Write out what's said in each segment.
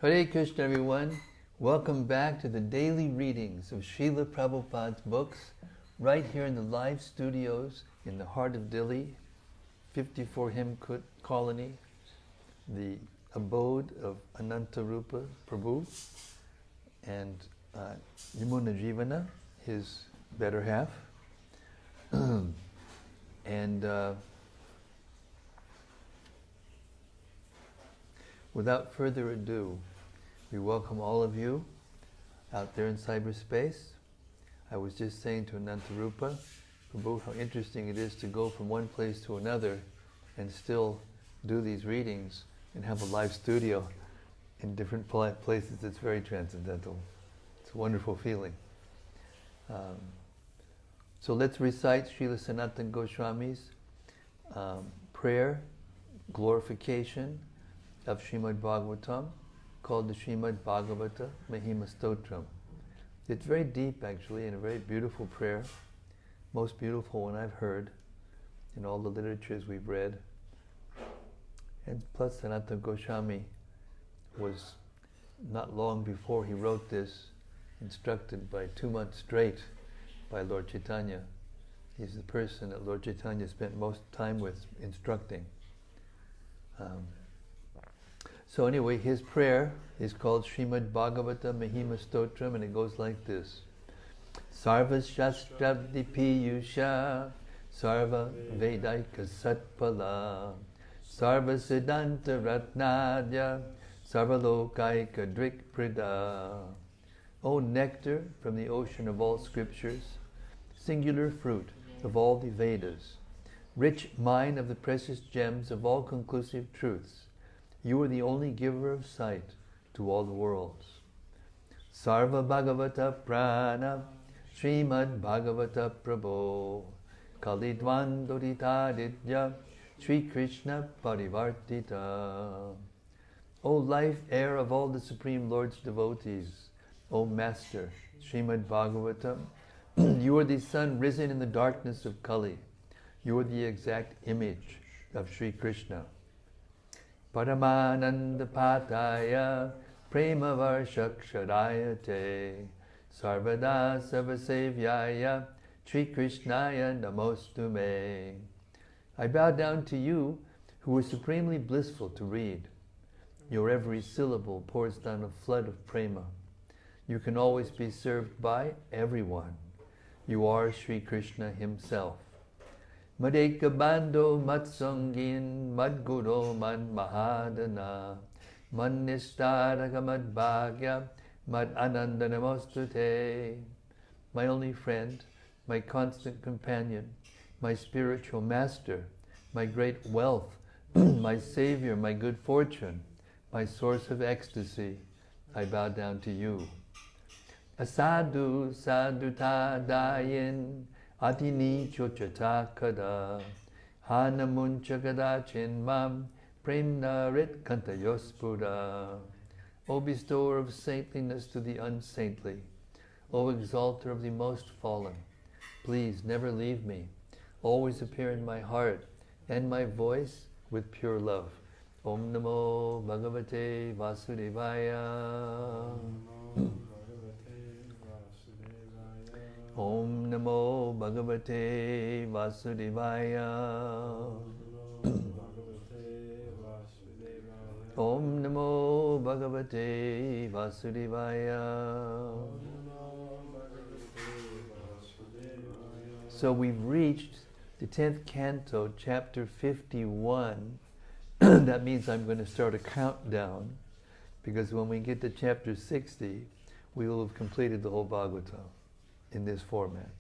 Hare Krishna, everyone. Welcome back to the daily readings of Srila Prabhupada's books, right here in the live studios in the heart of Delhi, 54 Hymn Colony, the abode of Anantarupa Prabhu and Yamuna Jivana, his better half. And without further ado, we welcome all of you out there in cyberspace. I was just saying to Anantarupa Prabhu how interesting it is to go from one place to another and still do these readings and have a live studio in different places. It's very transcendental. It's a wonderful feeling. So let's recite Srila Sanatana Goswami's prayer, glorification of Srimad-Bhagavatam, called the Srimad-Bhagavata Mahima Stotram. It's very deep, actually, and a very beautiful prayer, most beautiful one I've heard in all the literatures we've read. And plus, Sanatana Goswami was, not long before he wrote this, instructed by 2 months straight by Lord Chaitanya. He's the person that Lord Chaitanya spent most time with instructing. So anyway, his prayer is called Srimad-Bhagavata Mahima Stotram, and it goes like this. Sarva Shastrabdi Piyusha Sarva Vedaika Satpala Sarva Siddhanta Ratnadya Sarva Lokaika Drik Prida. O nectar from the ocean of all scriptures, singular fruit of all the Vedas, rich mine of the precious gems of all conclusive truths, you are the only giver of sight to all the worlds. Sarva Bhagavata Prana Srimad Bhagavata Prabho Kalidvan Doditaditya Sri Krishna Parivartita. O life air of all the Supreme Lord's devotees, O Master Srimad Bhagavatam, you are the sun risen in the darkness of Kali. You are the exact image of Sri Krishna. Paramananda Pataya Prema Varshaksharayate Sarvada Sarvasevyaya Sri Krishnaya Namostume. I bow down to you who are supremely blissful to read. Your every syllable pours down a flood of prema. You can always be served by everyone. You are Sri Krishna himself. Madeka Bando Matsungin Madguru Mad Mahadana Mad Nishtadaka Mad Bhagya Mad Anandanamostute. My only friend, my constant companion, my spiritual master, my great wealth, my savior, my good fortune, my source of ecstasy, I bow down to you. Asadu Saduta Dayin Adini Chochata Kada Hanamuncha Kada Chinmam Premna Rit Kantayospura. O bestower of saintliness to the unsaintly, O exalter of the most fallen, please never leave me. Always appear in my heart and my voice with pure love. Om Namo Bhagavate Vasudevaya. Om Namo Bhagavate Vasudevaya. Om Namo Bhagavate Vasudevaya. So we've reached the 10th canto, chapter 51. That means I'm going to start a countdown, because when we get to chapter 60, we will have completed the whole Bhagavatam in this format,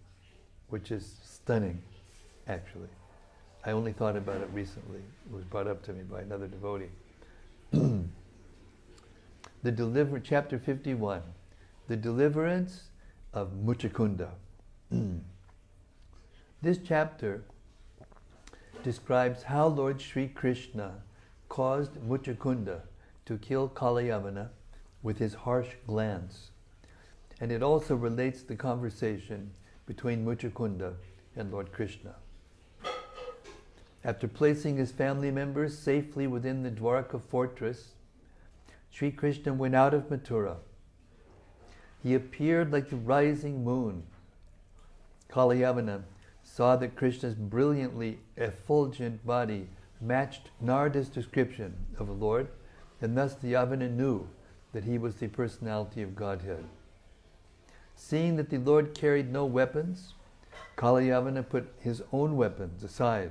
which is stunning, actually. I only thought about it recently. It was brought up to me by another devotee. Chapter 51, the deliverance of Mucukunda. This chapter describes how Lord Sri Krishna caused Mucukunda to kill Kalayavana with his harsh glance. And it also relates the conversation between Mucukunda and Lord Krishna. After placing his family members safely within the Dwarka fortress, Sri Krishna went out of Mathura. He appeared like the rising moon. Kalyavana saw that Krishna's brilliantly effulgent body matched Narada's description of the Lord, and thus the Yavana knew that he was the personality of Godhead. Seeing that the Lord carried no weapons, Kalyavana put his own weapons aside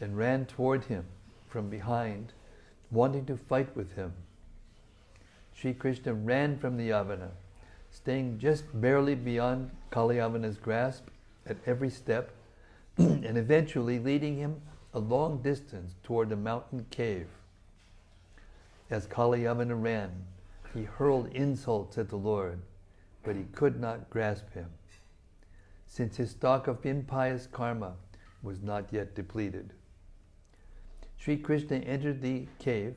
and ran toward him from behind, wanting to fight with him. Sri Krishna ran from the Yavana, staying just barely beyond Kalyavana's grasp at every step, and eventually leading him a long distance toward a mountain cave. As Kalyavana ran, he hurled insults at the Lord, but he could not grasp him, since his stock of impious karma was not yet depleted. Sri Krishna entered the cave,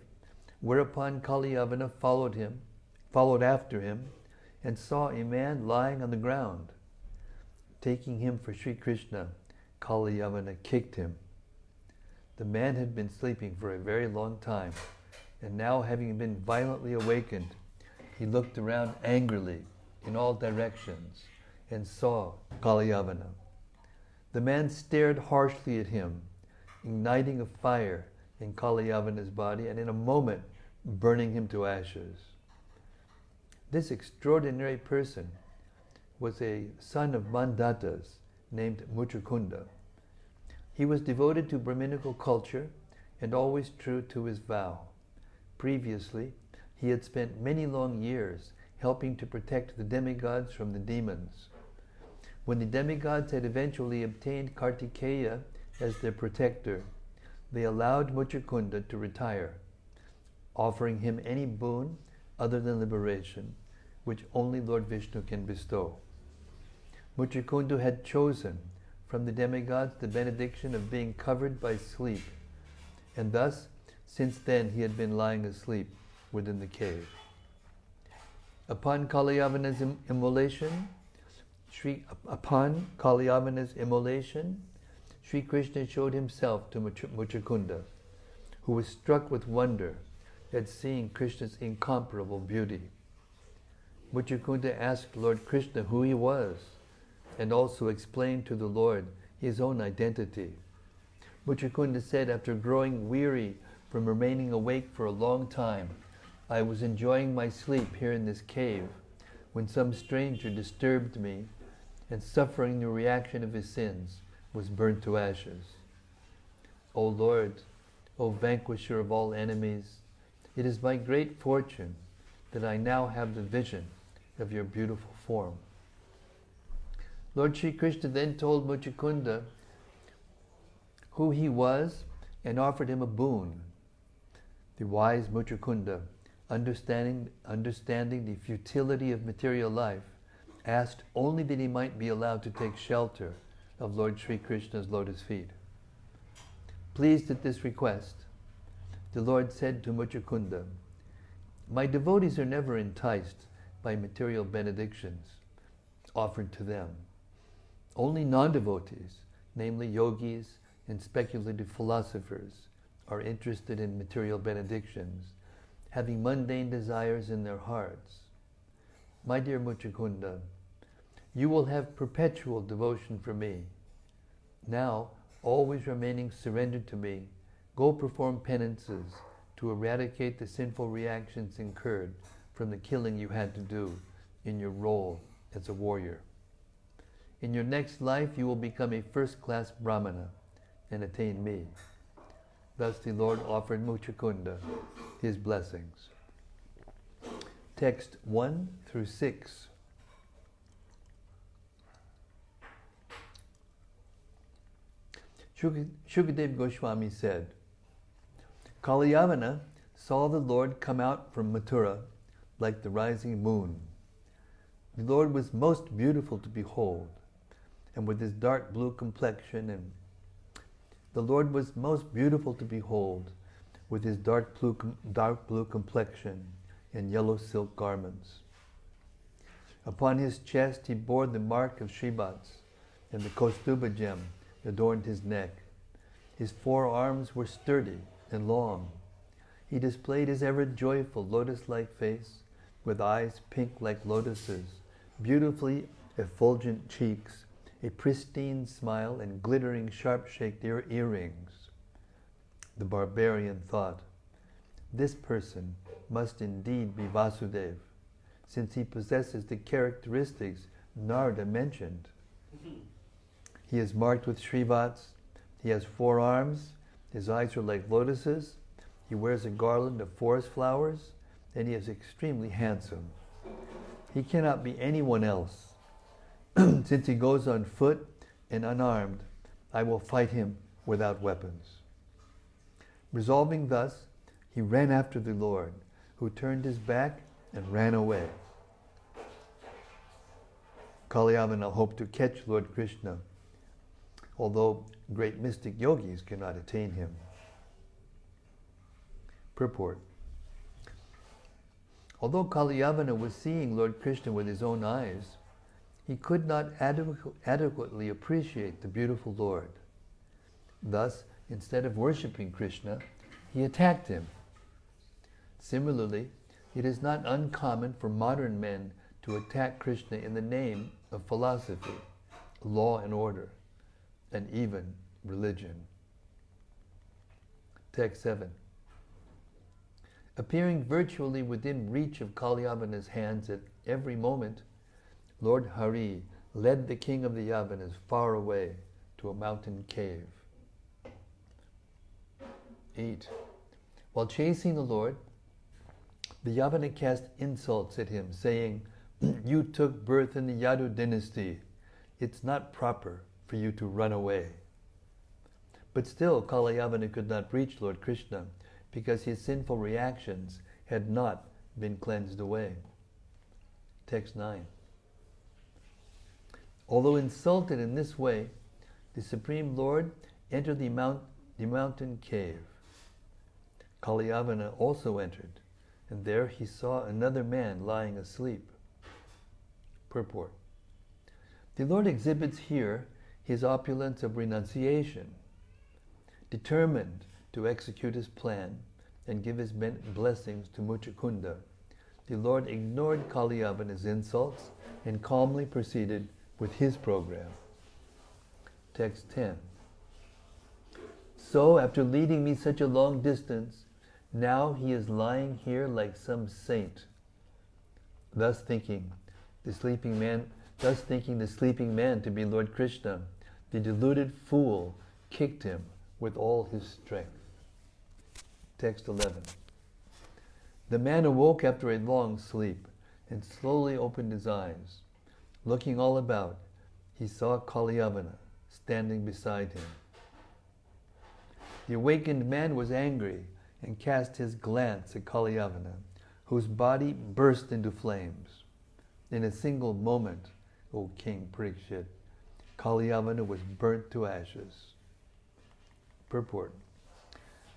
whereupon Kalyavana followed after him, and saw a man lying on the ground. Taking him for Sri Krishna, Kalyavana kicked him. The man had been sleeping for a very long time, and now having been violently awakened, he looked around angrily in all directions and saw Kalyavana. The man stared harshly at him, igniting a fire in Kalyavana's body and in a moment burning him to ashes. This extraordinary person was a son of Mandatas named Mucukunda. He was devoted to Brahminical culture and always true to his vow. Previously, he had spent many long years helping to protect the demigods from the demons. When the demigods had eventually obtained Kartikeya as their protector, they allowed Mucukunda to retire, offering him any boon other than liberation, which only Lord Vishnu can bestow. Mucukunda had chosen from the demigods the benediction of being covered by sleep, and thus, since then, he had been lying asleep within the cave. Upon Kalyavana's immolation, Sri Krishna showed himself to Mucukunda, who was struck with wonder at seeing Krishna's incomparable beauty. Mucukunda asked Lord Krishna who he was, and also explained to the Lord his own identity. Mucukunda said, after growing weary from remaining awake for a long time, I was enjoying my sleep here in this cave when some stranger disturbed me, and suffering the reaction of his sins, was burnt to ashes. O Lord, O vanquisher of all enemies, it is my great fortune that I now have the vision of your beautiful form. Lord Sri Krishna then told Mucukunda who he was and offered him a boon. The wise Mucukunda, understanding the futility of material life, asked only that he might be allowed to take shelter of Lord Sri Krishna's lotus feet. Pleased at this request, the Lord said to Mucukunda, my devotees are never enticed by material benedictions offered to them. Only non-devotees, namely yogis and speculative philosophers, are interested in material benedictions, having mundane desires in their hearts. My dear Mucukunda, you will have perpetual devotion for me. Now, always remaining surrendered to me, go perform penances to eradicate the sinful reactions incurred from the killing you had to do in your role as a warrior. In your next life, you will become a first-class Brahmana and attain me. Thus the Lord offered Mucukunda his blessings. Text 1 through 6. Shukadev Goswami said, Kalyavana saw the Lord come out from Mathura like the rising moon. The Lord was most beautiful to behold, and with his dark blue complexion and yellow silk garments. Upon his chest he bore the mark of Shrivats, and the Kaustuba gem adorned his neck. His forearms were sturdy and long. he displayed his ever joyful lotus-like face, with eyes pink like lotuses, beautifully effulgent cheeks, a pristine smile, and glittering sharp-shaped earrings. The barbarian thought, this person must indeed be Vasudev, since he possesses the characteristics Narada mentioned. He is marked with Srivats, he has 4 arms, his eyes are like lotuses, he wears a garland of forest flowers, and he is extremely handsome. He cannot be anyone else. Since he goes on foot and unarmed, I will fight him without weapons. Resolving thus, he ran after the Lord, who turned his back and ran away. Kalyavana hoped to catch Lord Krishna, although great mystic yogis cannot attain him. Purport. Although Kalyavana was seeing Lord Krishna with his own eyes, he could not adequately appreciate the beautiful Lord. Thus, instead of worshipping Krishna, he attacked him. Similarly, it is not uncommon for modern men to attack Krishna in the name of philosophy, law and order, and even religion. Text 7. Appearing virtually within reach of Kalyavana's hands at every moment, Lord Hari led the king of the Yavanas far away to a mountain cave. 8. While chasing the Lord, the Yavana cast insults at him, saying, you took birth in the Yadu dynasty. It's not proper for you to run away. But still, Kalyavana could not reach Lord Krishna because his sinful reactions had not been cleansed away. Text 9. Although insulted in this way, the Supreme Lord entered the mountain cave. Kalyavana also entered, and there he saw another man lying asleep. Purport. The Lord exhibits here his opulence of renunciation. Determined to execute his plan and give his blessings to Mucukunda, the Lord ignored Kalyavana's insults and calmly proceeded with his program. Text 10. So, after leading me such a long distance, now he is lying here like some saint. Thus thinking the sleeping man to be Lord Krishna, the deluded fool kicked him with all his strength. Text 11. The man awoke after a long sleep and slowly opened his eyes. Looking all about, he saw Kalyavana standing beside him. The awakened man was angry and cast his glance at Kalyavana, whose body burst into flames. In a single moment, O King Parikshit, Kalyavana was burnt to ashes. Purport.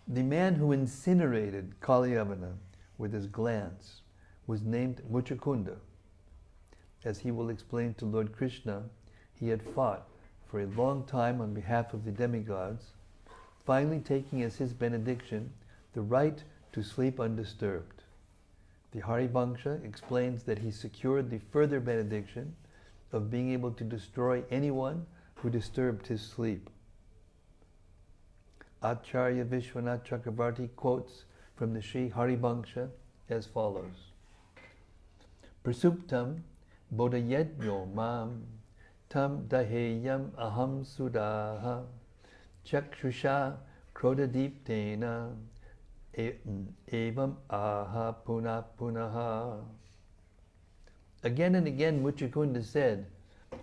The man who incinerated Kalyavana with his glance was named Mucukunda. As he will explain to Lord Krishna, he had fought for a long time on behalf of the demigods, finally taking as his benediction the right to sleep undisturbed. The Harivangsha explains that he secured the further benediction of being able to destroy anyone who disturbed his sleep. Acharya Vishwanath Chakravarti quotes from the Sri Harivangsha as follows. Prasuptam bodhayetyo mam tam daheyam aham sudaha chakshusha krodadiptena evam aha puna punaha. Again and again Mucukunda said,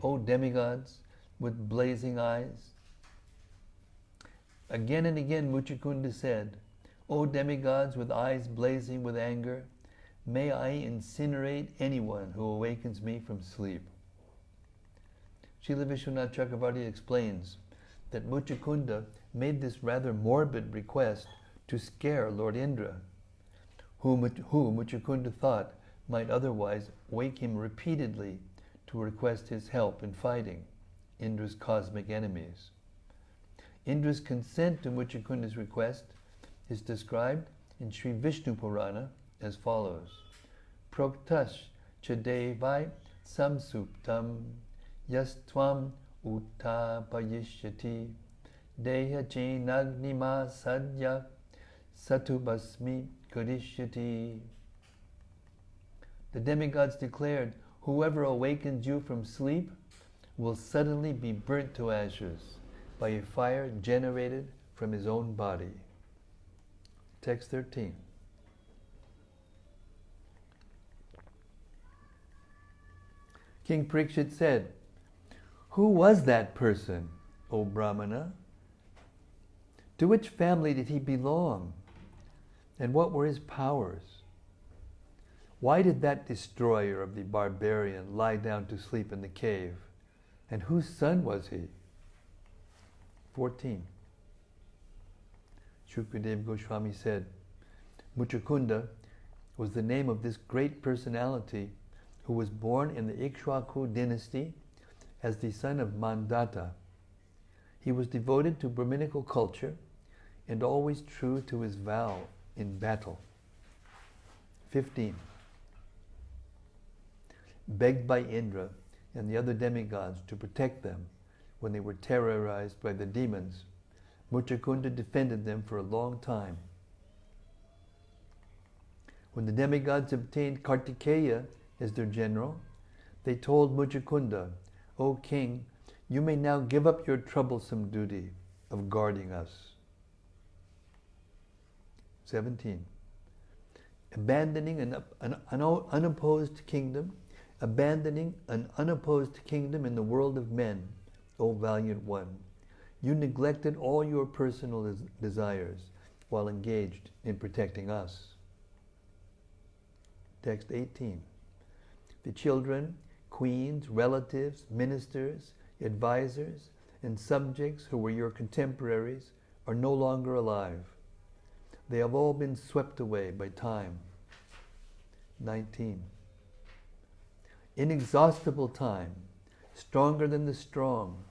O demigods with blazing eyes. Again and again Mucukunda said, O demigods with eyes blazing with anger, may I incinerate anyone who awakens me from sleep. Srila Vishwanath Chakravarti explains that Mucukunda made this rather morbid request to scare Lord Indra, who Mucukunda thought might otherwise wake him repeatedly to request his help in fighting Indra's cosmic enemies. Indra's consent to Mucukunda's request is described in Sri Vishnu Purana as follows. Proktash chadevai samsuptam yastvam uttapayishyati deha chenagnima sadya satubasmi karishyati. The demigods declared, whoever awakens you from sleep will suddenly be burnt to ashes by a fire generated from his own body. Text 13. King Parikshit said, who was that person, O Brahmana? To which family did he belong? And what were his powers? Why did that destroyer of the barbarian lie down to sleep in the cave? And whose son was he? 14. Shukadeva Goswami said, Mucukunda was the name of this great personality who was born in the Ikshwaku dynasty as the son of Mandata. He was devoted to Brahminical culture and always true to his vow in battle. 15. Begged by Indra and the other demigods to protect them when they were terrorized by the demons, Mucukunda defended them for a long time. When the demigods obtained Kartikeya as their general, they told Mucukunda, O king, you may now give up your troublesome duty of guarding us. 17. Abandoning an unopposed kingdom in the world of men, O valiant one, you neglected all your personal desires while engaged in protecting us. Text 18. The children, queens, relatives, ministers, advisors, and subjects who were your contemporaries are no longer alive. They have all been swept away by time. 19. Inexhaustible time, stronger than the strong,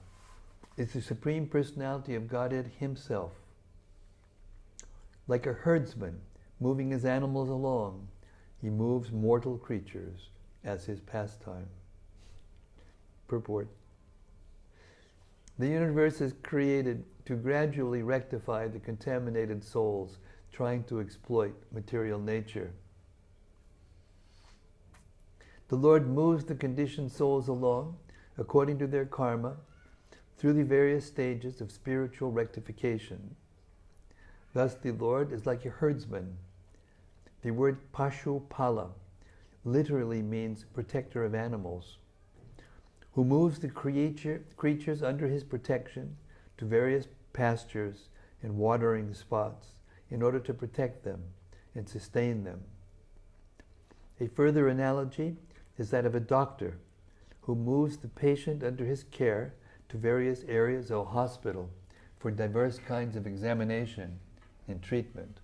is the Supreme Personality of Godhead Himself. Like a herdsman moving his animals along, He moves mortal creatures as His pastime. Purport. The universe is created to gradually rectify the contaminated souls trying to exploit material nature. The Lord moves the conditioned souls along according to their karma through the various stages of spiritual rectification. Thus the Lord is like a herdsman. The word Pashupala literally means protector of animals, who moves the creatures under His protection to various pastures and watering spots in order to protect them and sustain them. A further analogy is that of a doctor who moves the patient under his care to various areas of a hospital for diverse kinds of examination and treatment.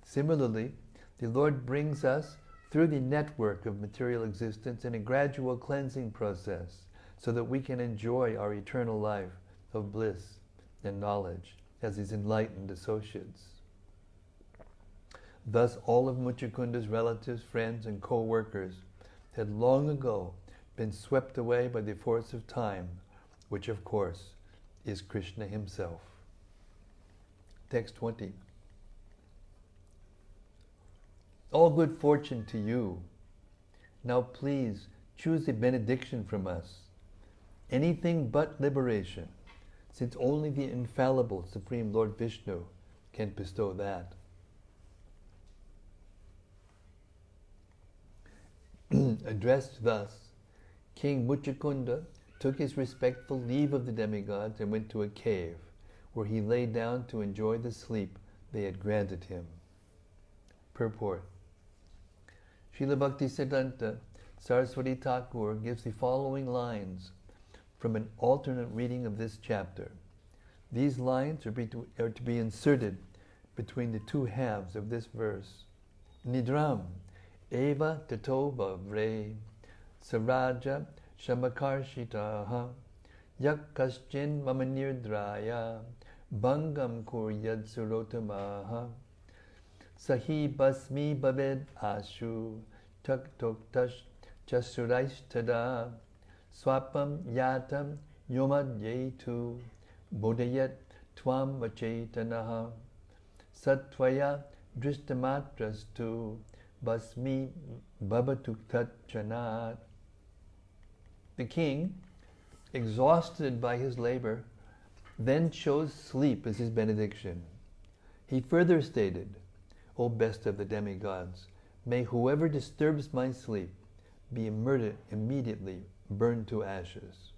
Similarly, the Lord brings us through the network of material existence in a gradual cleansing process so that we can enjoy our eternal life of bliss and knowledge as His enlightened associates. Thus, all of Mucukunda's relatives, friends, and co-workers had long ago been swept away by the force of time, which of course is Krishna Himself. Text 20. All good fortune to you. Now please choose a benediction from us. Anything but liberation, since only the infallible Supreme Lord Vishnu can bestow that. Addressed thus, King Mucukunda took his respectful leave of the demigods and went to a cave, where he lay down to enjoy the sleep they had granted him. Purport. Srila Bhaktisiddhanta Saraswati Thakur gives the following lines from an alternate reading of this chapter. These lines are to be inserted between the two halves of this verse. Nidram eva tato vavre saraja shamakarshitaha yak kaschin mamanirdraya bhangam kuryad surotamaha Sahi basmi babed ashu tuk tuk tash chasuraish tada swapam yatam yomad yetu bodayat tvam vachetanaha satvaya drishtamatrastu basmi babatuk tat chanat. The king, exhausted by his labor, then chose sleep as his benediction. He further stated, O best of the demigods, may whoever disturbs my sleep be immediately burned to ashes.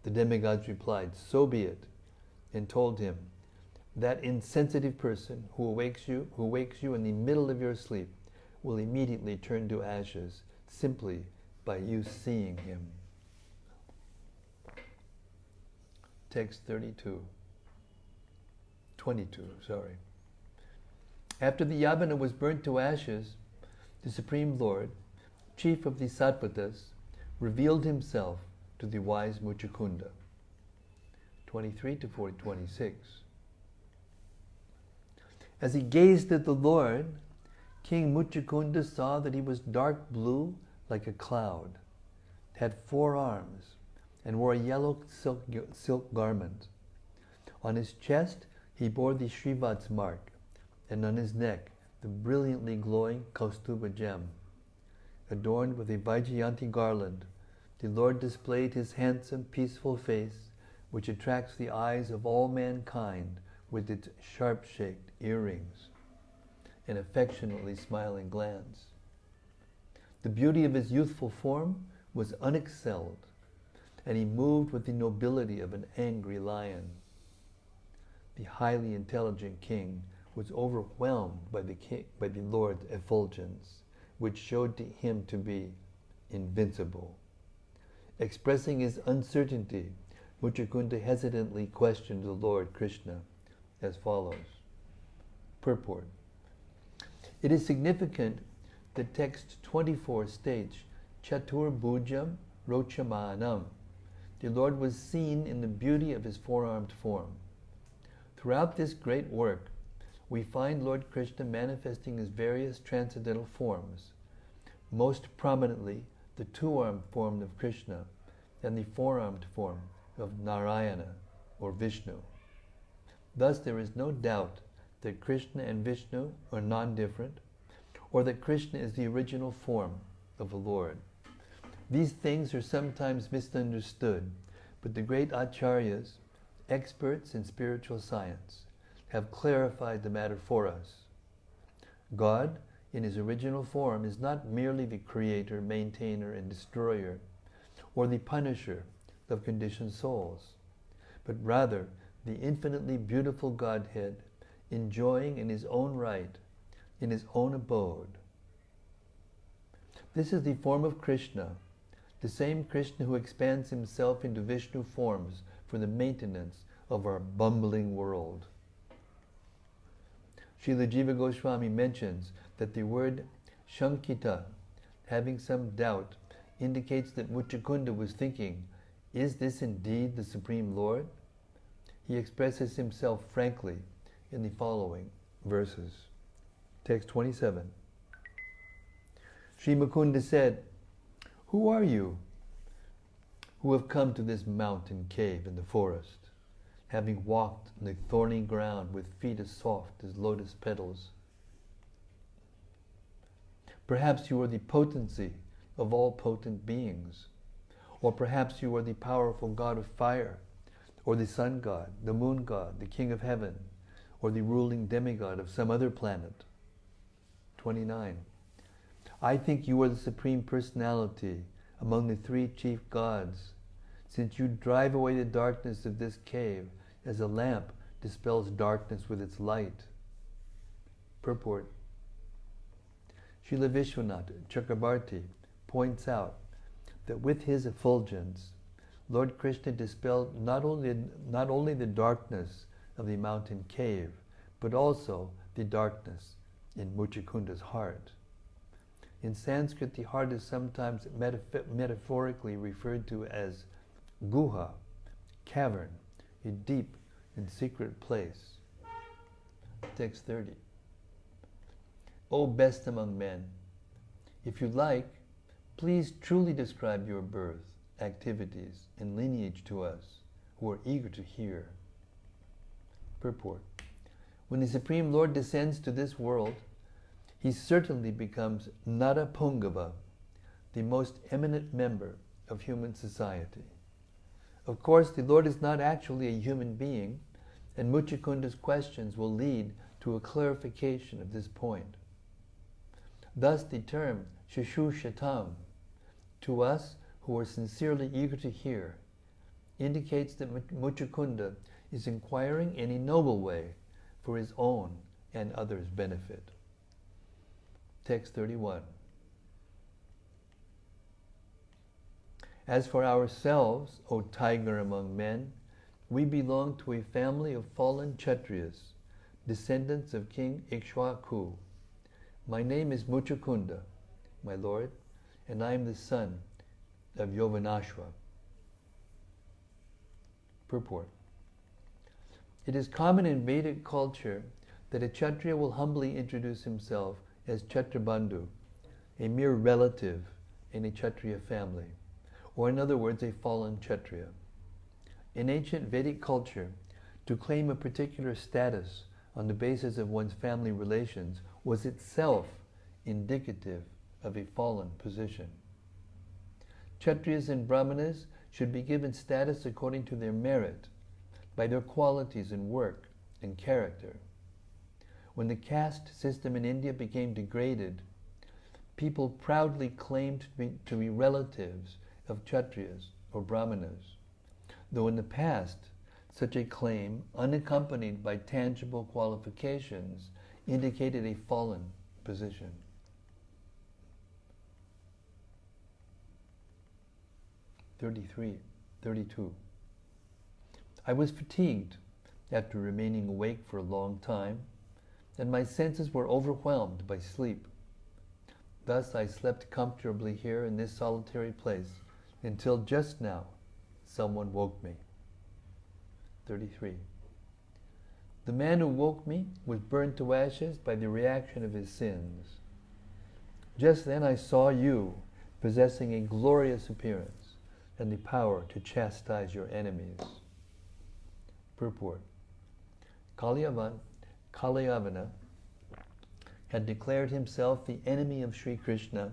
The demigods replied, so be it, and told him, that insensitive person who wakes you in the middle of your sleep will immediately turn to ashes simply by you seeing him. Text 22. After the Yavana was burnt to ashes, the Supreme Lord, chief of the Sattvatas, revealed himself to the wise Mucukunda. 23 to 26. As he gazed at the Lord, King Mucukunda saw that he was dark blue like a cloud, had 4 arms, and wore a yellow silk garment. On his chest he bore the Srivat's mark, and on his neck the brilliantly glowing Kaustuba gem. Adorned with a Vaijayanti garland, the Lord displayed his handsome, peaceful face, which attracts the eyes of all mankind with its sharp-shaped earrings and affectionately smiling glance. The beauty of his youthful form was unexcelled, and he moved with the nobility of an angry lion. The highly intelligent king was overwhelmed by the Lord's effulgence, which showed to him to be invincible. Expressing his uncertainty, Mucukunda hesitantly questioned the Lord Krishna as follows. Purport. It is significant that text 24 states, Chatur Bhujam Rochamanam. The Lord was seen in the beauty of his 4-armed form. Throughout this great work, we find Lord Krishna manifesting his various transcendental forms, most prominently the 2-armed form of Krishna and the 4-armed form of Narayana or Vishnu. Thus there is no doubt that Krishna and Vishnu are non-different, or that Krishna is the original form of the Lord. These things are sometimes misunderstood, but the great acharyas, experts in spiritual science, have clarified the matter for us. God, in his original form, is not merely the creator, maintainer, and destroyer, or the punisher of conditioned souls, but rather the infinitely beautiful Godhead, enjoying in his own right, in his own abode. This is the form of Krishna, the same Krishna who expands himself into Vishnu forms for the maintenance of our bumbling world. Srila Jiva Goswami mentions that the word Shankita, having some doubt, indicates that Mucukunda was thinking, is this indeed the Supreme Lord? He expresses himself frankly in the following verses. Text 27. Sri Mukunda said, who are you who have come to this mountain cave in the forest, having walked on the thorny ground with feet as soft as lotus petals? Perhaps you are the potency of all potent beings, or perhaps you are the powerful god of fire, or the sun god, the moon god, the king of heaven, or the ruling demigod of some other planet. 29. I think you are the supreme personality among the 3 chief gods, since you drive away the darkness of this cave as a lamp dispels darkness with its light. Purport. Srila Vishwanath Chakrabarti points out that with his effulgence, Lord Krishna dispelled not only the darkness of the mountain cave, but also the darkness in Mucukunda's heart. In Sanskrit, the heart is sometimes metaphorically referred to as guha, cavern, a deep and secret place. Text 30. O best among men, if you like, please truly describe your birth, activities, and lineage to us, who are eager to hear. Purport. When the Supreme Lord descends to this world, he certainly becomes Nara Pungava, the most eminent member of human society. Of course, the Lord is not actually a human being, and Mucukunda's questions will lead to a clarification of this point. Thus, the term Shashu Shatam, to us who are sincerely eager to hear, indicates that Mucukunda is inquiring in a noble way for his own and others' benefit. Text 31. As for ourselves, O tiger among men, we belong to a family of fallen Kshatriyas, descendants of King Ikshwaku. My name is Mucukunda, my lord, and I am the son of Yovanashva. Purport. It is common in Vedic culture that a Kshatriya will humbly introduce himself as Kshatrabandhu, a mere relative in a Kshatriya family, or in other words, a fallen Kshatriya. In ancient Vedic culture, to claim a particular status on the basis of one's family relations was itself indicative of a fallen position. Kshatriyas and Brahmanas should be given status according to their merit, by their qualities in work and character. When the caste system in India became degraded, people proudly claimed to be relatives of Kshatriyas or Brahmanas, though in the past, such a claim, unaccompanied by tangible qualifications, indicated a fallen position. (32) I was fatigued after remaining awake for a long time, and my senses were overwhelmed by sleep. Thus I slept comfortably here in this solitary place until just now someone woke me. 33. The man who woke me was burned to ashes by the reaction of his sins. Just then I saw you possessing a glorious appearance and the power to chastise your enemies. Purport. Kalyavana had declared himself the enemy of Sri Krishna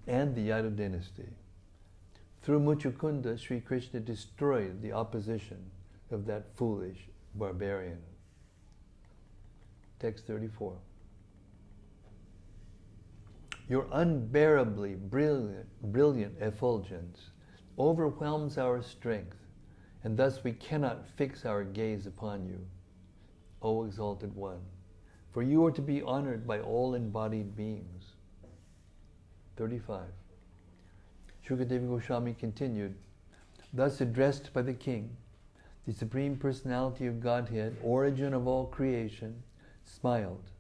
and the Yadu dynasty. Through Mucukunda, Sri Krishna destroyed the opposition of that foolish barbarian. Text 34. Your unbearably brilliant effulgence overwhelms our strength, and thus we cannot fix our gaze upon you, O Exalted One, for you are to be honored by all embodied beings. 35. Shukadeva Goswami continued, thus addressed by the king, the Supreme Personality of Godhead, origin of all creation, smiled,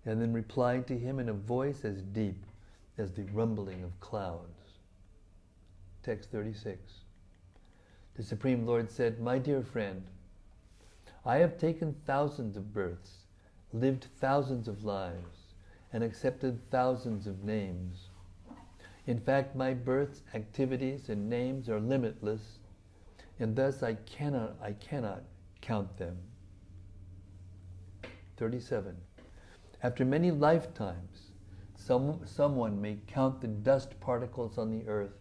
and then replied to him in a voice as deep as the rumbling of clouds. Text 36. The Supreme Lord said, my dear friend, I have taken thousands of births, lived thousands of lives, and accepted thousands of names. In fact, my births, activities, and names are limitless, and thus I cannot count them. 37. After many lifetimes, someone may count the dust particles on the earth,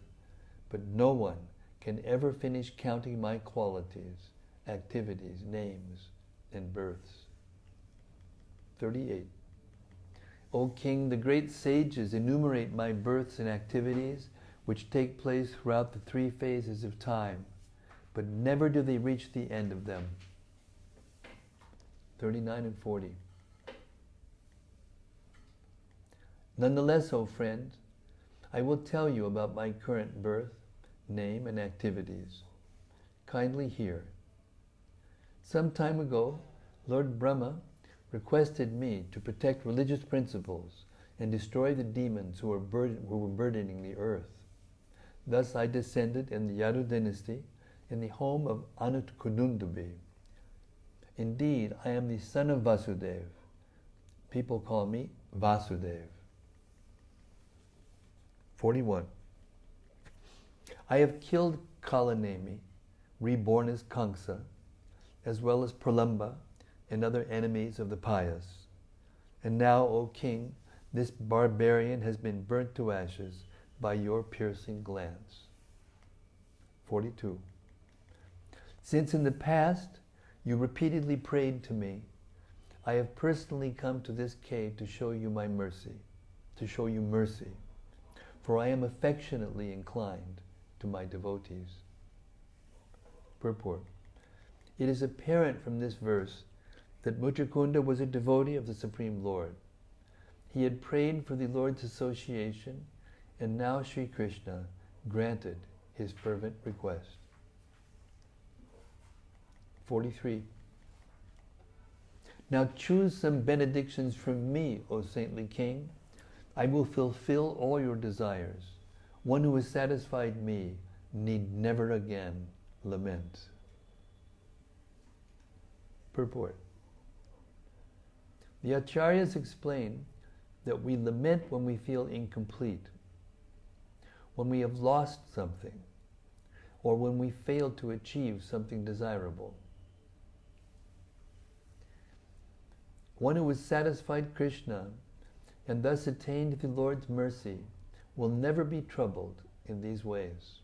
but no one can ever finish counting my qualities, activities, names, and births. 38. O King, the great sages enumerate my births and activities which take place throughout the three phases of time, but never do they reach the end of them. 39 and 40. Nonetheless, O friend, I will tell you about my current birth, name, and activities. Kindly hear. Some time ago, Lord Brahma requested me to protect religious principles and destroy the demons who were burdening the earth. Thus I descended in the Yadu dynasty in the home of Anut-Kudundubi. Indeed, I am the son of Vasudeva. People call me Vasudeva. 41. I have killed Kalanemi, reborn as Kamsa, as well as Pralamba and other enemies of the pious. And now, O king, this barbarian has been burnt to ashes by your piercing glance. 42. Since in the past you repeatedly prayed to me, I have personally come to this cave to show you my mercy, for I am affectionately inclined to my devotees. Purport. It is apparent from this verse that Mucukunda was a devotee of the Supreme Lord. He had prayed for the Lord's association, and now Sri Krishna granted his fervent request. 43. Now choose some benedictions from me, O saintly king. I will fulfill all your desires. One who has satisfied me need never again lament. Purport. The Acharyas explain that we lament when we feel incomplete, when we have lost something, or when we fail to achieve something desirable. One who has satisfied Krishna and thus attained the Lord's mercy will never be troubled in these ways.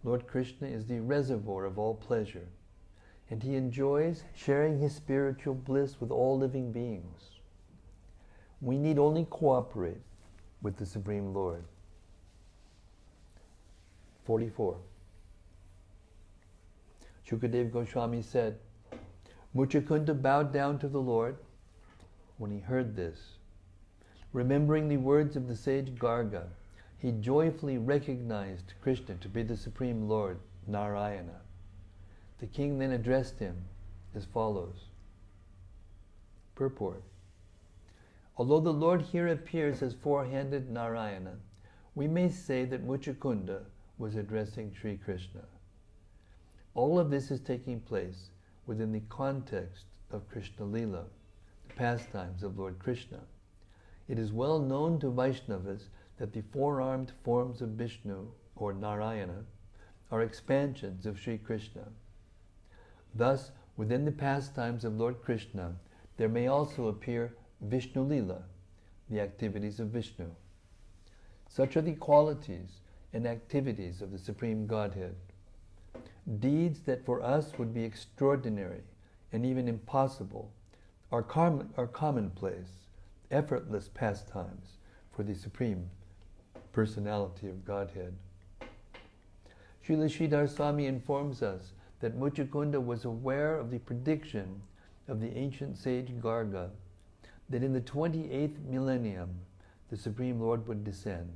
Lord Krishna is the reservoir of all pleasure, and he enjoys sharing his spiritual bliss with all living beings. We need only cooperate with the Supreme Lord. 44. Shukadeva Goswami said, Mucukunda bowed down to the Lord when he heard this. Remembering the words of the sage Garga, he joyfully recognized Krishna to be the Supreme Lord, Narayana. The king then addressed him as follows. Purport. Although the Lord here appears as four-handed Narayana, we may say that Mucukunda was addressing Sri Krishna. All of this is taking place within the context of Krishna Lila, the pastimes of Lord Krishna. It is well known to Vaishnavas that the four-armed forms of Vishnu, or Narayana, are expansions of Sri Krishna. Thus, within the pastimes of Lord Krishna, there may also appear Vishnu Lila, the activities of Vishnu. Such are the qualities and activities of the Supreme Godhead. Deeds that for us would be extraordinary and even impossible are commonplace, effortless pastimes for the Supreme Personality of Godhead. Srila Sridhar Swami informs us that Mucukunda was aware of the prediction of the ancient sage Garga that in the 28th millennium the Supreme Lord would descend.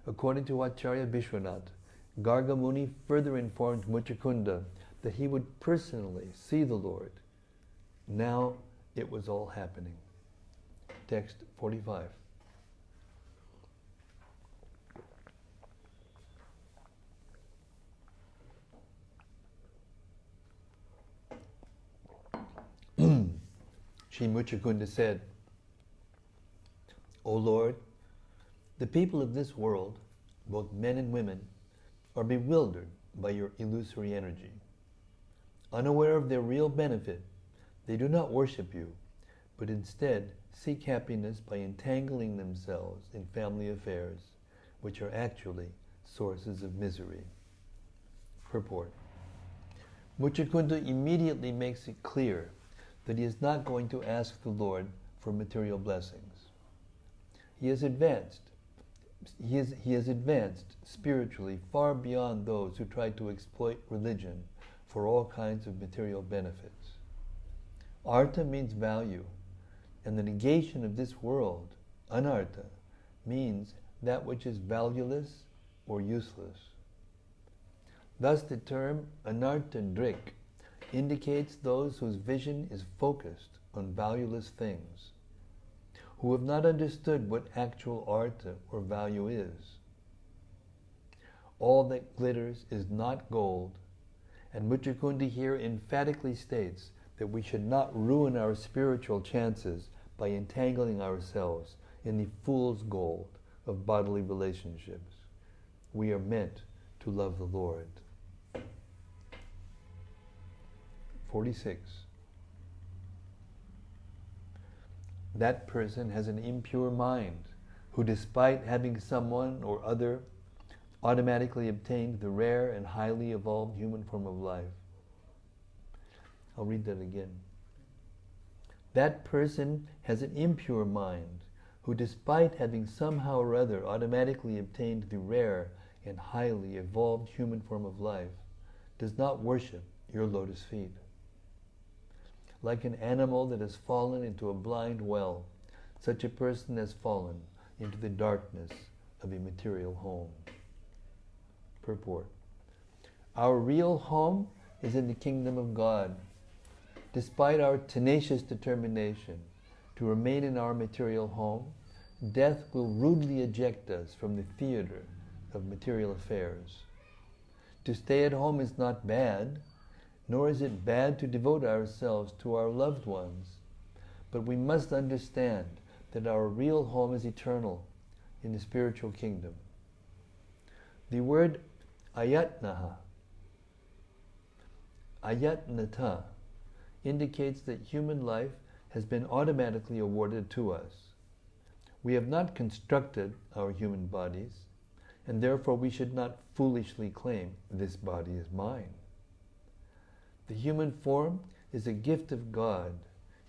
According to Acharya Vishwanath, Garga Muni further informed Mucukunda that he would personally see the Lord. Now it was all happening. Text 45. Sri Mucukunda said, O Lord, the people of this world, both men and women, are bewildered by your illusory energy. Unaware of their real benefit, they do not worship you, but instead seek happiness by entangling themselves in family affairs, which are actually sources of misery. Purport. Mucukunda immediately makes it clear that he is not going to ask the Lord for material blessings. He has advanced spiritually far beyond those who try to exploit religion for all kinds of material benefits. Artha means value, and the negation of this world, anartha, means that which is valueless or useless. Thus the term anartha-drik indicates those whose vision is focused on valueless things, who have not understood what actual artha or value is. All that glitters is not gold, and Mucukunda here emphatically states that we should not ruin our spiritual chances by entangling ourselves in the fool's gold of bodily relationships. We are meant to love the Lord. 46. That person has an impure mind, who despite having someone or other automatically obtained the rare and highly evolved human form of life. I'll read that again. That person has an impure mind, who despite having somehow or other automatically obtained the rare and highly evolved human form of life, does not worship your lotus feet. Like an animal that has fallen into a blind well, such a person has fallen into the darkness of a material home. Purport. Our real home is in the kingdom of God. Despite our tenacious determination to remain in our material home, death will rudely eject us from the theater of material affairs. To stay at home is not bad, nor is it bad to devote ourselves to our loved ones, but we must understand that our real home is eternal in the spiritual kingdom. The word ayatnata indicates that human life has been automatically awarded to us. We have not constructed our human bodies, and therefore we should not foolishly claim, this body is mine. The human form is a gift of God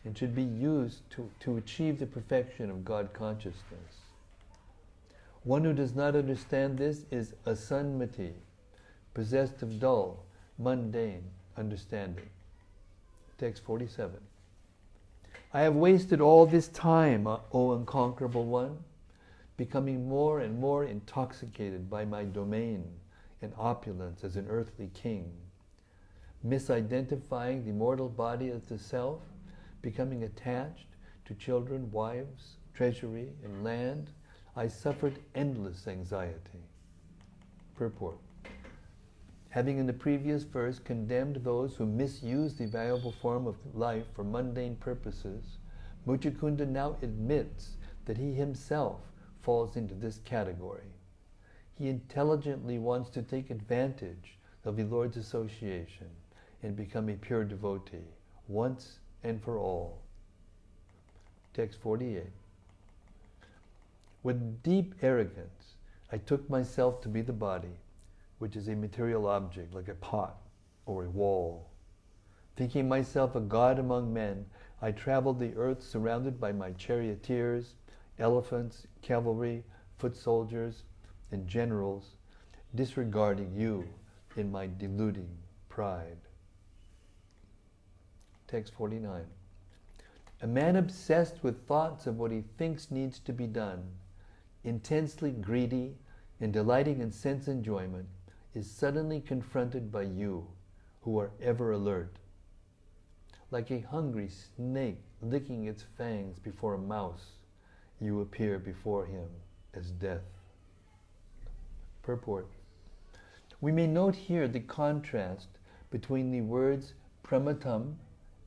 and should be used to achieve the perfection of God consciousness. One who does not understand this is asanmati, possessed of dull, mundane understanding. Text 47. I have wasted all this time, O unconquerable one, becoming more and more intoxicated by my domain and opulence as an earthly king, misidentifying the mortal body as the self, becoming attached to children, wives, treasury, and land. I suffered endless anxiety. Purport. Having in the previous verse condemned those who misuse the valuable form of life for mundane purposes, Mucukunda now admits that he himself falls into this category. He intelligently wants to take advantage of the Lord's association and become a pure devotee, once and for all. Text 48. With deep arrogance, I took myself to be the body, which is a material object like a pot or a wall. Thinking myself a god among men, I traveled the earth surrounded by my charioteers, elephants, cavalry, foot soldiers, and generals, disregarding you in my deluding pride. Text 49. A man obsessed with thoughts of what he thinks needs to be done, intensely greedy and delighting in sense enjoyment, is suddenly confronted by you, who are ever alert. Like a hungry snake licking its fangs before a mouse, you appear before him as death. Purport. We may note here the contrast between the words pramatam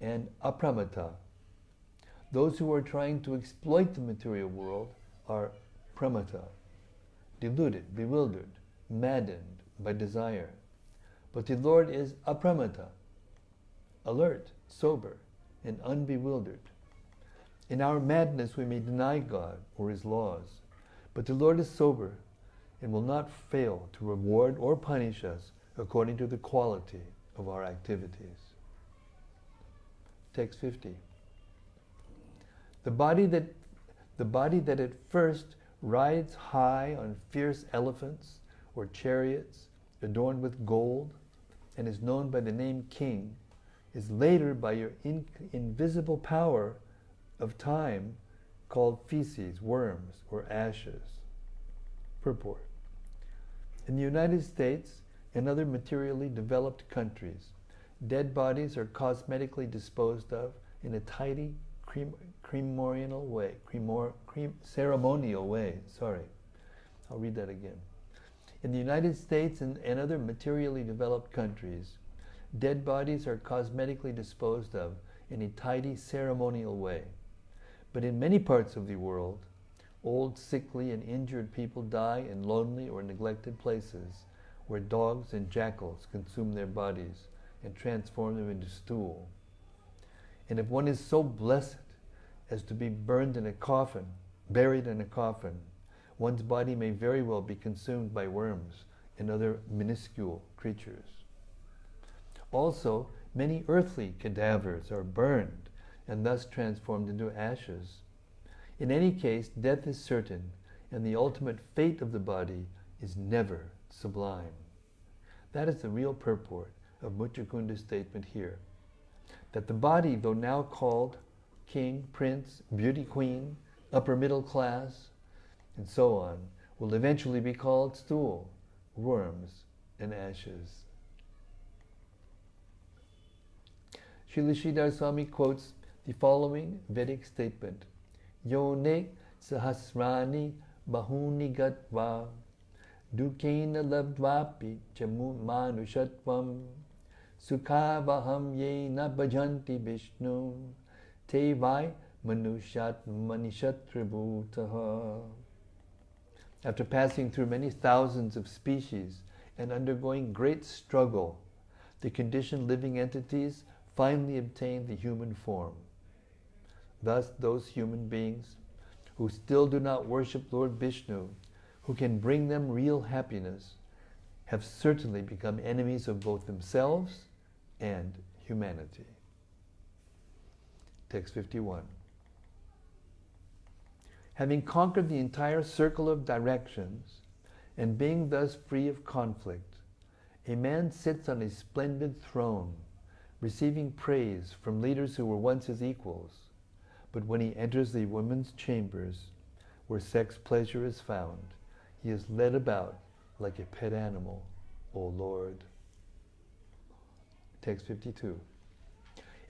and apramata. Those who are trying to exploit the material world are pramata, deluded, bewildered, maddened by desire. But the Lord is apramata, alert, sober, and unbewildered. In our madness we may deny God or His laws, but the Lord is sober and will not fail to reward or punish us according to the quality of our activities. Text 50. The body that at first rides high on fierce elephants or chariots adorned with gold and is known by the name King, is later by your invisible power of time called feces, worms, or ashes. Purport. In the United States and other materially developed countries, dead bodies are cosmetically disposed of in a tidy, ceremonial way. I'll read that again. In the United States and other materially developed countries, dead bodies are cosmetically disposed of in a tidy, ceremonial way. But in many parts of the world, Old, sickly, and injured people die in lonely or neglected places where dogs and jackals consume their bodies and transform them into stool. And if one is so blessed as to be buried in a coffin, one's body may very well be consumed by worms and other minuscule creatures. Also, many earthly cadavers are burned and thus transformed into ashes. In any case, death is certain, and the ultimate fate of the body is never sublime. That is the real purport of Mucukunda's statement here. That the body, though now called king, prince, beauty queen, upper middle class, and so on, will eventually be called stool, worms, and ashes. Srila Sridhar Swami quotes the following Vedic statement: Yone sahasrani bahuni gatva dukena labdvapi chamu manushatvam sukhavaham yena bhajanti vishnu te vai manushat manishatribhutaha. After passing through many thousands of species and undergoing great struggle, the conditioned living entities finally obtain the human form. Thus, those human beings who still do not worship Lord Vishnu, who can bring them real happiness, have certainly become enemies of both themselves and humanity. Text 51. Having conquered the entire circle of directions, and being thus free of conflict, a man sits on a splendid throne, receiving praise from leaders who were once his equals. But when he enters the women's chambers, where sex pleasure is found, he is led about like a pet animal, O Lord. Text 52.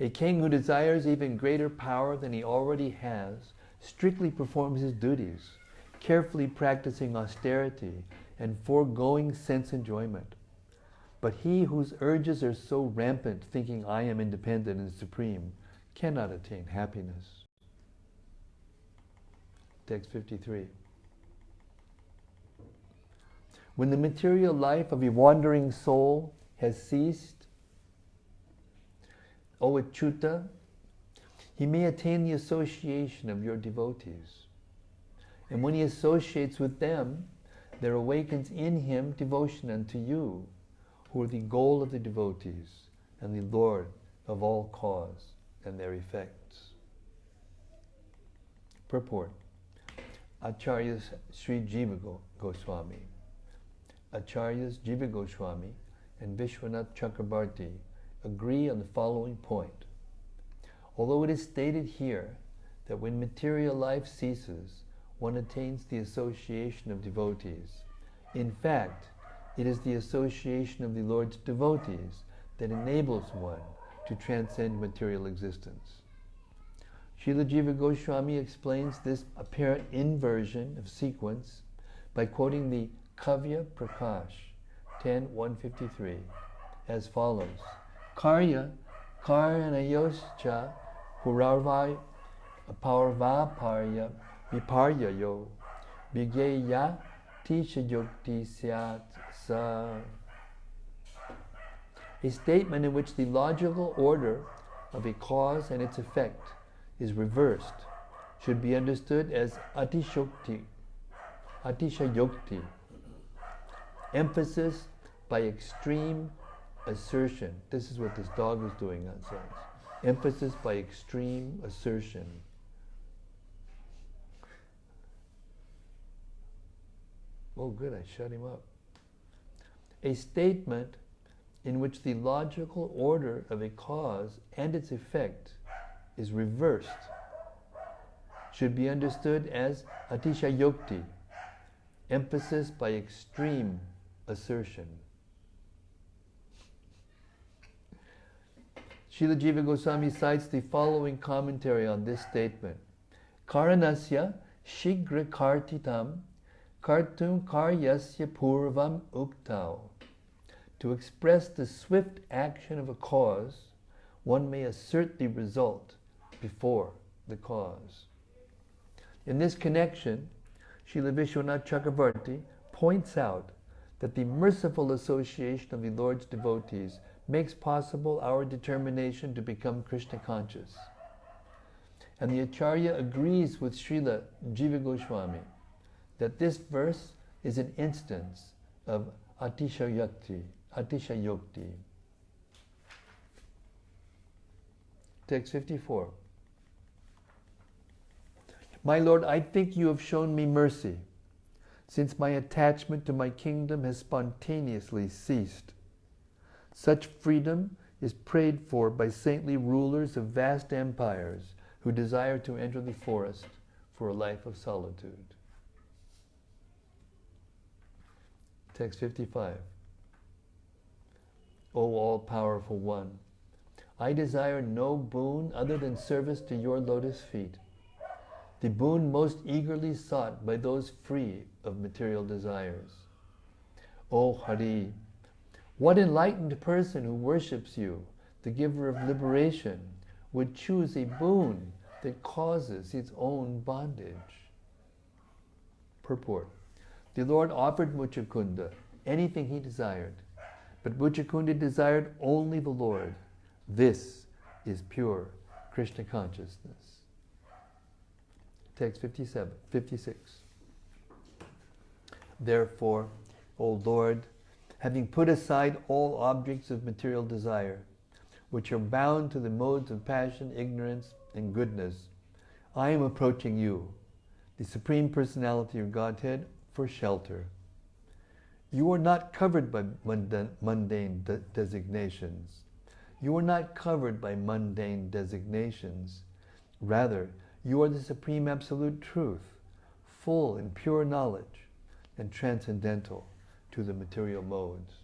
A king who desires even greater power than he already has strictly performs his duties, carefully practicing austerity and foregoing sense enjoyment. But he whose urges are so rampant, thinking I am independent and supreme, cannot attain happiness. Text 53. When the material life of a wandering soul has ceased, O Achyuta, he may attain the association of your devotees. And when he associates with them, there awakens in him devotion unto you, who are the goal of the devotees and the Lord of all cause and their effects. Purport. Acharyas Sri Jiva Goswami, Acharyas Jiva Goswami and Vishwanath Chakrabarti agree on the following point. Although it is stated here that when material life ceases, one attains the association of devotees, in fact, it is the association of the Lord's devotees that enables one to transcend material existence. Srila Jiva Goswami explains this apparent inversion of sequence by quoting the Kavya Prakash 10.153 as follows: Karya Karnayoscha Purarvai Parvaparya Viparyayo Vigaya Tisha Yukti Syat Sa. A statement in which the logical order of a cause and its effect is reversed should be understood as atishayukti, emphasis by extreme assertion. This is what this dog is doing outside. Emphasis by extreme assertion. Oh good, I shut him up. A statement in which the logical order of a cause and its effect is reversed should be understood as atishayukti, emphasis by extreme assertion. Srila Jiva Goswami cites the following commentary on this statement: Karanasya shigra kartitam kartum karyasya purvam uktau. To express the swift action of a cause, one may assert the result before the cause. In this connection, Srila Vishwanath Chakravarti points out that the merciful association of the Lord's devotees makes possible our determination to become Krishna conscious. And the Acharya agrees with Srila Jiva Goswami that this verse is an instance of Atishayokti. Text 54. My Lord, I think you have shown me mercy, since my attachment to my kingdom has spontaneously ceased. Such freedom is prayed for by saintly rulers of vast empires who desire to enter the forest for a life of solitude. Text 55. O all-powerful one, I desire no boon other than service to your lotus feet, the boon most eagerly sought by those free of material desires. O Hari, what enlightened person who worships you, the giver of liberation, would choose a boon that causes its own bondage? Purport. The Lord offered Mucukunda anything he desired, but Mucukunda desired only the Lord. This is pure Krishna consciousness. Text 56. Therefore, O Lord, having put aside all objects of material desire, which are bound to the modes of passion, ignorance, and goodness, I am approaching you, the Supreme Personality of Godhead, for shelter. You are not covered by mundane designations. You are not covered by mundane designations. Rather, you are the Supreme Absolute Truth, full in pure knowledge and transcendental to the material modes.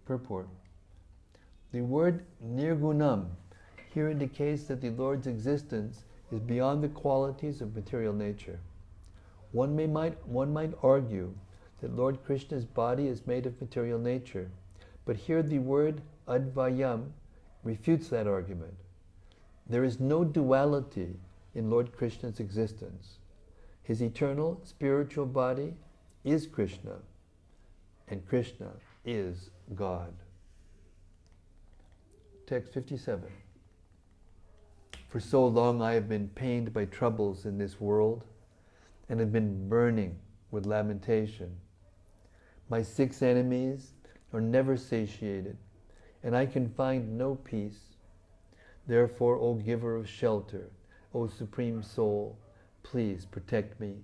Purport. The word nirgunam here indicates that the Lord's existence is beyond the qualities of material nature. One might argue that Lord Krishna's body is made of material nature, but here the word advayam refutes that argument. There is no duality in Lord Krishna's existence. His eternal spiritual body is Krishna, and Krishna is God. Text 57. For so long I have been pained by troubles in this world, and have been burning with lamentation. My 6 enemies are never satiated, and I can find no peace. Therefore, O giver of shelter, O Supreme Soul, please protect me.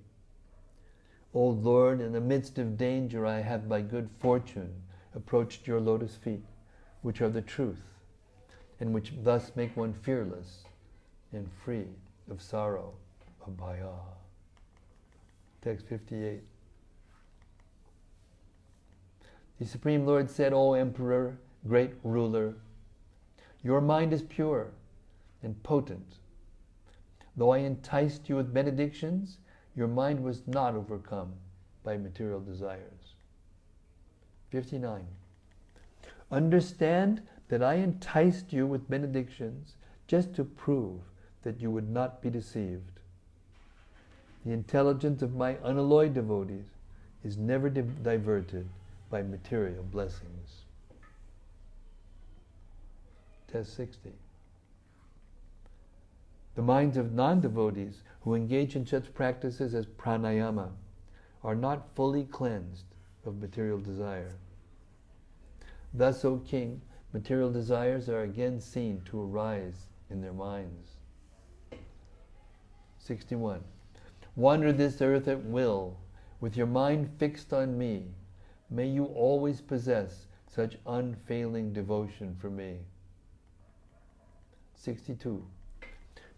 O Lord, in the midst of danger I have by good fortune approached your lotus feet, which are the truth, and which thus make one fearless and free of sorrow, abhaya. Text 58. The Supreme Lord said, O Emperor, great ruler, your mind is pure and potent. Though I enticed you with benedictions, your mind was not overcome by material desires. 59. Understand that I enticed you with benedictions just to prove that you would not be deceived. The intelligence of my unalloyed devotees is never diverted by material blessings. Test 60. The minds of non-devotees who engage in such practices as pranayama are not fully cleansed of material desire. Thus, O King, material desires are again seen to arise in their minds. 61. Wander this earth at will, with your mind fixed on me. May you always possess such unfailing devotion for me. 62.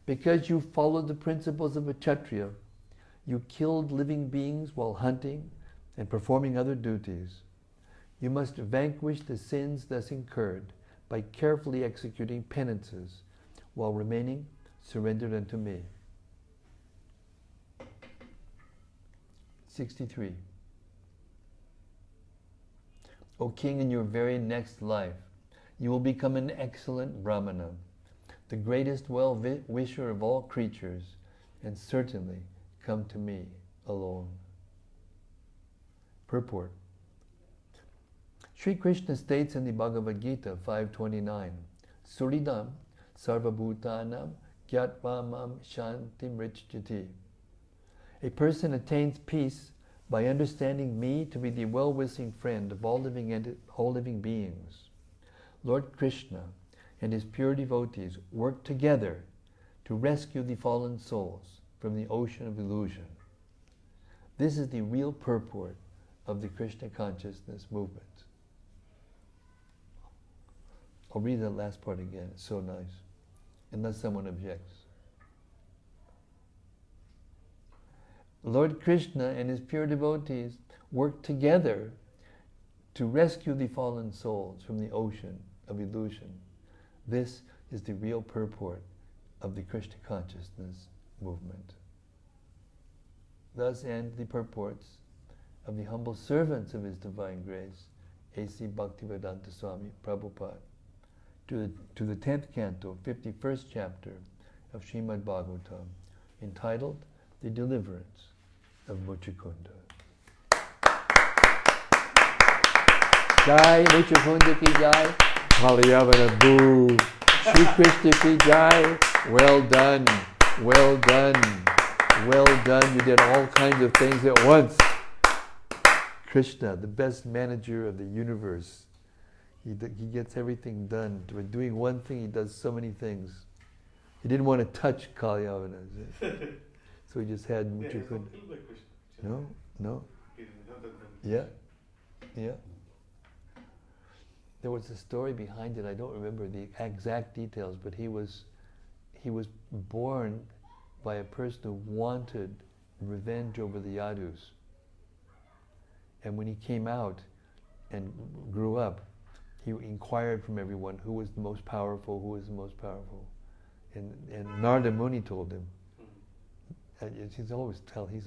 Because you followed the principles of a Kshatriya, you killed living beings while hunting and performing other duties. You must vanquish the sins thus incurred by carefully executing penances while remaining surrendered unto me. 63. O King, in your very next life, you will become an excellent Brahmana, the greatest well-wisher of all creatures, and certainly come to me alone. Purport. Sri Krishna states in the Bhagavad Gita 5:29, Suridam sarvabhutanam gyatva mam shantim richjati. A person attains peace by understanding me to be the well-wishing friend of all living beings. Lord Krishna and his pure devotees work together to rescue the fallen souls from the ocean of illusion. This is the real purport of the Krishna consciousness movement. I'll read that last part again, it's so nice, unless someone objects. Lord Krishna and his pure devotees work together to rescue the fallen souls from the ocean of illusion. This is the real purport of the Krishna consciousness movement. Thus end the purports of the humble servants of His Divine Grace, A.C. Bhaktivedanta Swami Prabhupada, to the 10th canto, 51st chapter of Srimad-Bhagavatam, entitled The Deliverance of Mucukunda. Jai Mucukunda ki jai, Halayavana boo, Shri Krishna ki jai, well done, well done, well done. You did all kinds of things at once. Krishna, the best manager of the universe. He gets everything done. By doing one thing, he does so many things. He didn't want to touch Kalyavana, so he just had Mucukunda. No. Yeah. There was a story behind it. I don't remember the exact details, but he was born by a person who wanted revenge over the Yadus. And when he came out and grew up, he inquired from everyone who was the most powerful, And Narada Muni told him, he's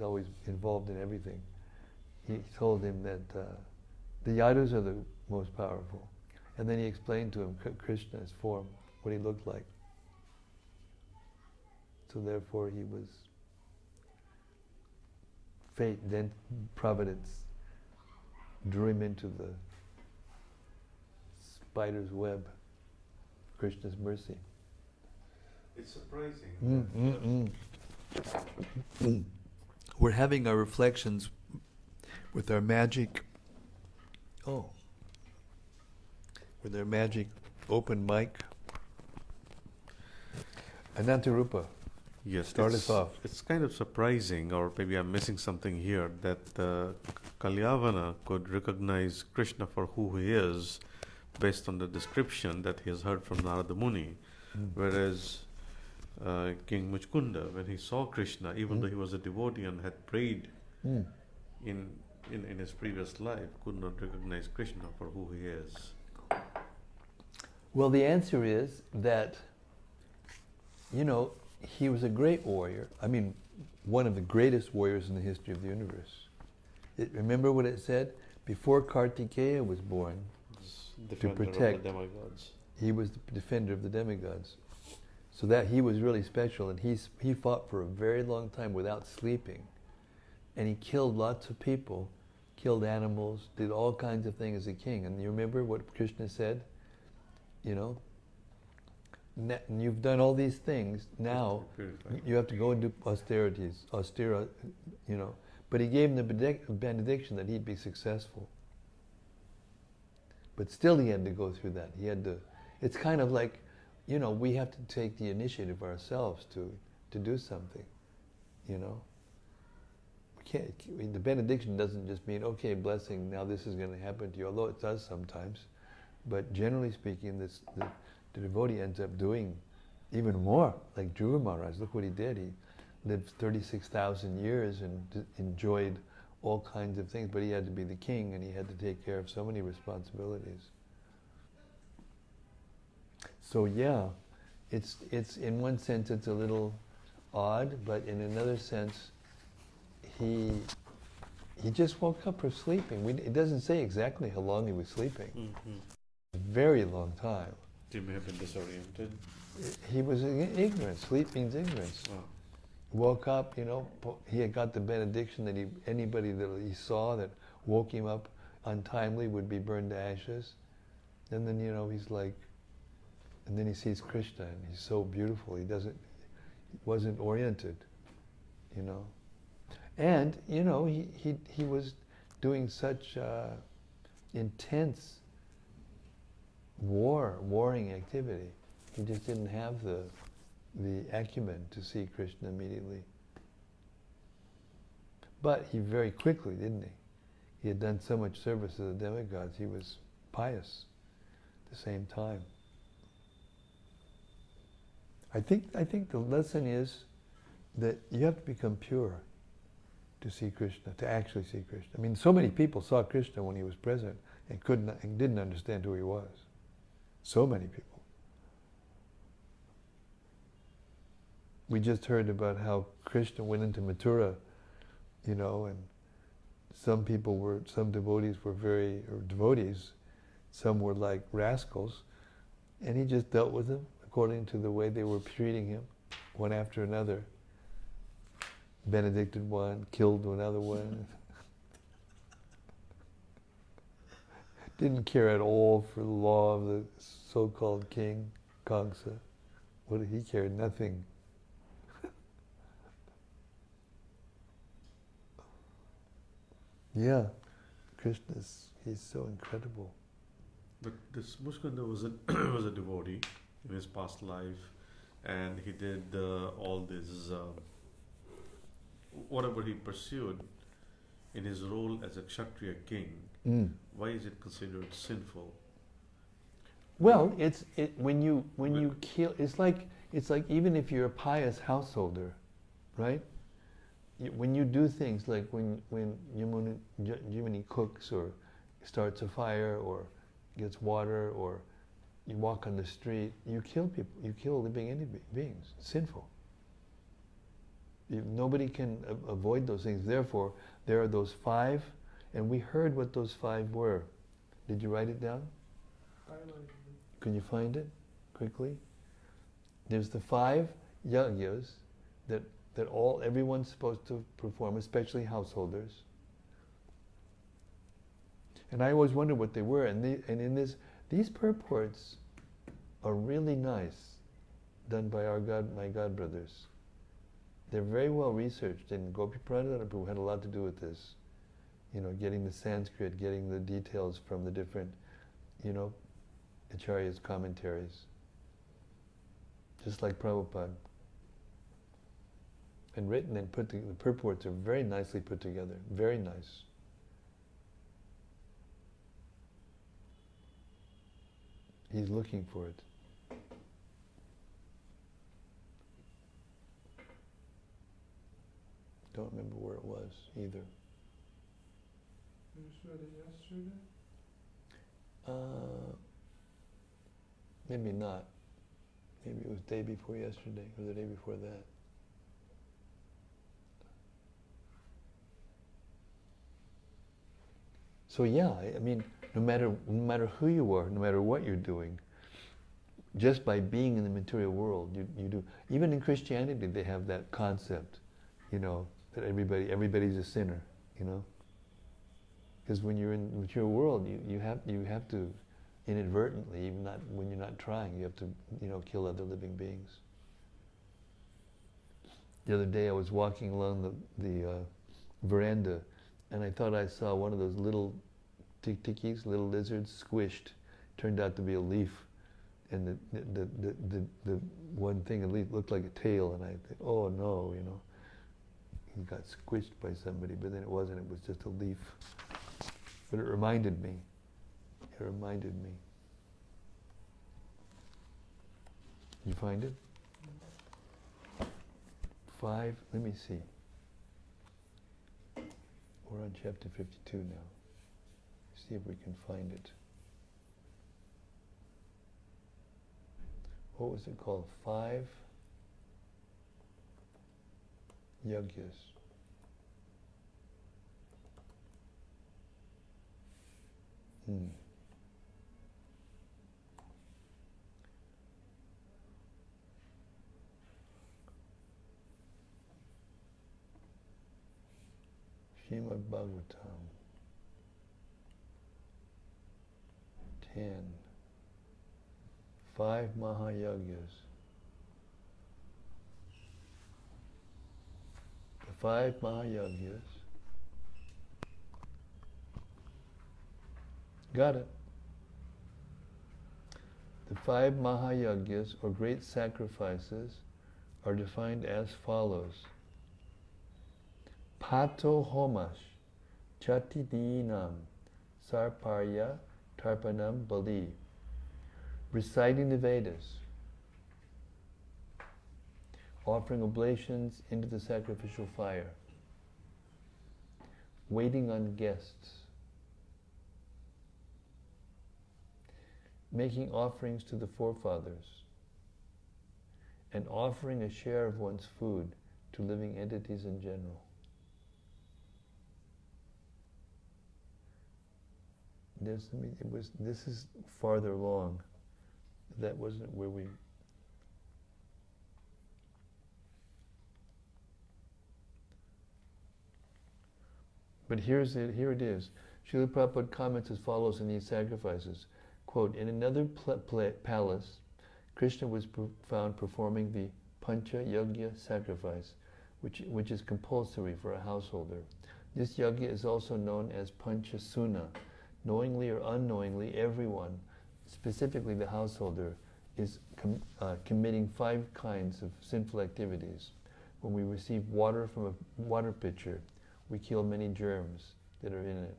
always involved in everything. He told him that the Yadus are the most powerful. And then he explained to him Krishna's form, what he looked like. So therefore he was fate, then providence drew him into the spider's web, Krishna's mercy. It's surprising. We're having our reflections with our magic, with our magic open mic. Anantarupa, Yes, start us off. It's kind of surprising, or maybe I'm missing something here, that Kalyavana could recognize Krishna for who he is based on the description that he has heard from Narada Muni. Whereas King Mucukunda, when he saw Krishna, even though he was a devotee and had prayed in his previous life, could not recognize Krishna for who he is. Well, the answer is that, he was a great warrior. I mean, one of the greatest warriors in the history of the universe. Remember what it said? Before Kartikeya was born, to protect, of the demigods. He was the defender of the demigods. So that he was really special, and he fought for a very long time without sleeping. And he killed lots of people, killed animals, did all kinds of things as a king. And you remember what Krishna said? You've done all these things, now you have to go and do austerities, But he gave him the benediction that he'd be successful. But still he had to go through that. It's kind of like, we have to take the initiative ourselves to do something, We can't, the benediction doesn't just mean, okay, blessing, now this is going to happen to you, although it does sometimes. But generally speaking, the devotee ends up doing even more. Like Dhruva Maharaj, look what he did. He lived 36,000 years and enjoyed all kinds of things, but he had to be the king and he had to take care of so many responsibilities. So yeah, it's in one sense it's a little odd, but in another sense, he just woke up from sleeping. It doesn't say exactly how long he was sleeping. A very long time. He may have been disoriented. He was in ignorance. Sleep means ignorance. Oh. woke up, he had got the benediction that anybody that he saw that woke him up untimely would be burned to ashes. And then, he's like, and then he sees Krishna, and he's so beautiful. He wasn't oriented, And, he was doing such intense warring activity. He just didn't have the acumen to see Krishna immediately. But he very quickly, didn't he? He had done so much service to the demigods, he was pious at the same time. I think the lesson is that you have to become pure to see Krishna, to actually see Krishna. I mean, so many people saw Krishna when he was present and didn't understand who he was. So many people. We just heard about how Krishna went into Mathura, and some devotees some were like rascals, and he just dealt with them according to the way they were treating him, one after another. Benedicted one, killed another one. Didn't care at all for the law of the so-called king, Kamsa. What did he care? Nothing. Yeah, he's so incredible. But this Mucukunda was was a devotee in his past life, and he did all this, whatever he pursued in his role as a Kshatriya king. Why is it considered sinful? Well, when you kill, it's like even if you're a pious householder, right? When you do things like when Yamuni cooks or starts a fire or gets water or you walk on the street, you kill people, you kill living beings. It's sinful. Nobody can avoid those things. Therefore, there are those 5, and we heard what those 5 were. Did you write it down? Can you find it quickly? There's the 5 yagyas that everyone's supposed to perform, especially householders. And I always wondered what they were. And these purports are really nice, done by my God brothers. They're very well researched, and Gopi Pradhan Prabhu had a lot to do with this. Getting the Sanskrit, getting the details from the different, Acharya's commentaries. Just like Prabhupada. And written and the purports are very nicely put together. Very nice. He's looking for it. Don't remember where it was either. You read it yesterday? Maybe not. Maybe it was the day before yesterday or the day before that. So yeah, I mean, no matter who you are, no matter what you're doing, just by being in the material world, you do. Even in Christianity, they have that concept, that everybody's a sinner, Because when you're in the material world, you have to inadvertently, even not when you're not trying, you have to kill other living beings. The other day, I was walking along the veranda, and I thought I saw one of those little tikis, little lizards, squished. Turned out to be a leaf, and the one thing at least looked like a tail, and I thought, oh no, he got squished by somebody, but then it wasn't. It was just a leaf. But it reminded me. It reminded me. You find it? 5. Let me see. We're on chapter 52 now. See if we can find it. What was it called? 5 yagyas. Srimad-Bhagavatam. 10. 5 Mahayagyas. The 5 Mahayagyas. Got it. The 5 Mahayagyas, or great sacrifices, are defined as follows. Pato homash, chatidinam, sarparya, tarpanam bali. Reciting the Vedas, offering oblations into the sacrificial fire, waiting on guests, making offerings to the forefathers, and offering a share of one's food to living entities in general. This is farther along. That wasn't where we... But here it is. Srila Prabhupada comments as follows in these sacrifices. Quote, in another palace, Krishna was found performing the Pancha Yagya sacrifice, which is compulsory for a householder. This yagya is also known as Pancha Suna. Knowingly or unknowingly, everyone, specifically the householder, is committing 5 kinds of sinful activities. When we receive water from a water pitcher, we kill many germs that are in it.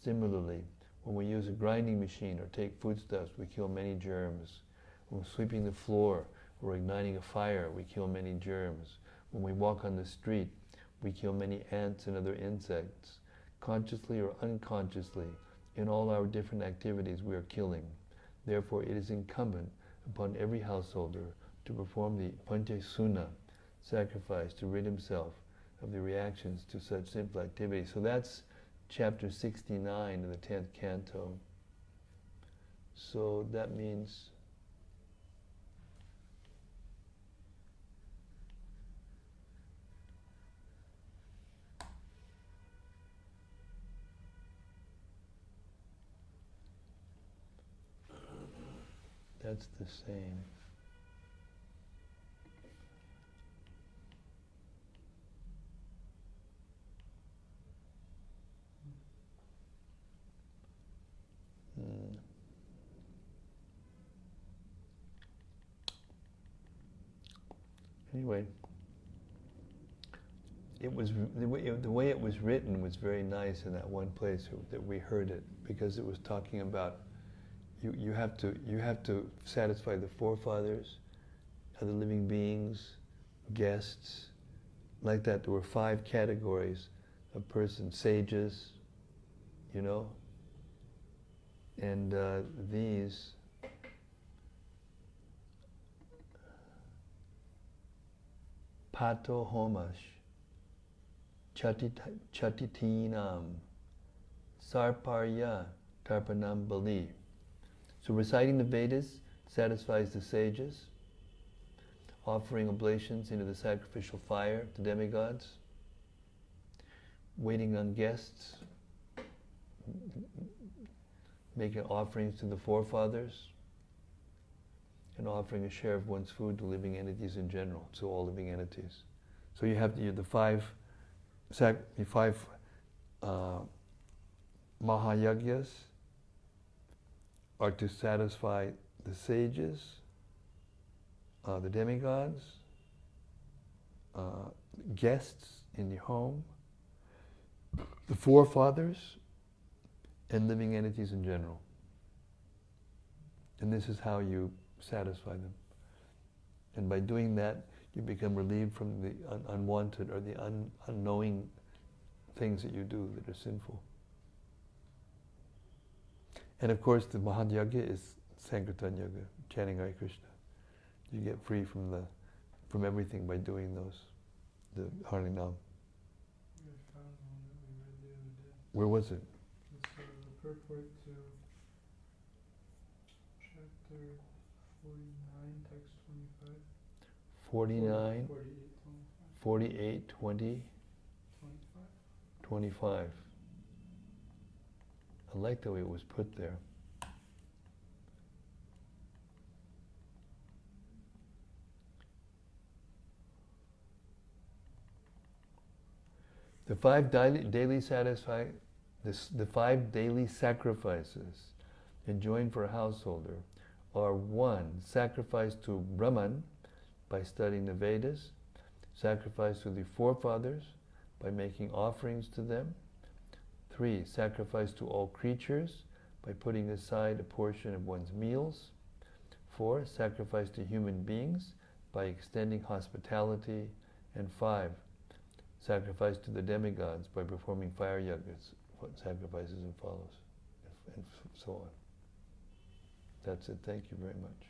Similarly, when we use a grinding machine or take foodstuffs, we kill many germs. When we're sweeping the floor or igniting a fire, we kill many germs. When we walk on the street, we kill many ants and other insects. Consciously or unconsciously, in all our different activities we are killing. Therefore, it is incumbent upon every householder to perform the Panchasuna sacrifice to rid himself of the reactions to such simple activities. So that's chapter 69 of the 10th canto. So that means that's the same. Anyway, it was the way it was written was very nice in that one place that we heard it, because it was talking about you have to satisfy the forefathers, other living beings, guests, like that. There were 5 categories of persons: sages, and these pato homash, chatitinam, sarparya, tarpanam bali. So reciting the Vedas satisfies the sages, offering oblations into the sacrificial fire to demigods, waiting on guests, making offerings to the forefathers, and offering a share of one's food to living entities in general, so all living entities. So you have the 5 Mahayagyas are to satisfy the sages, the demigods, guests in the home, the forefathers, and living entities in general. And this is how you satisfy them. And by doing that, you become relieved from the unwanted or the unknowing things that you do that are sinful. And of course, the Mahayagya is Sankirtan Yoga, chanting Hare Krishna. You get free from everything by doing the Harinam. We found one that we read the other day. Where was it? It's the purport to chapter 49, text 25. 49, 48, 25. 48, 20, 25. 25. I like the way it was put there. The five daily sacrifices enjoined for a householder are: 1. Sacrifice to Brahman by studying the Vedas, sacrifice to the forefathers by making offerings to them. 3. Sacrifice to all creatures by putting aside a portion of one's meals. 4. Sacrifice to human beings by extending hospitality. And 5. Sacrifice to the demigods by performing fire yagas, sacrifices and follows, and so on. That's it. Thank you very much.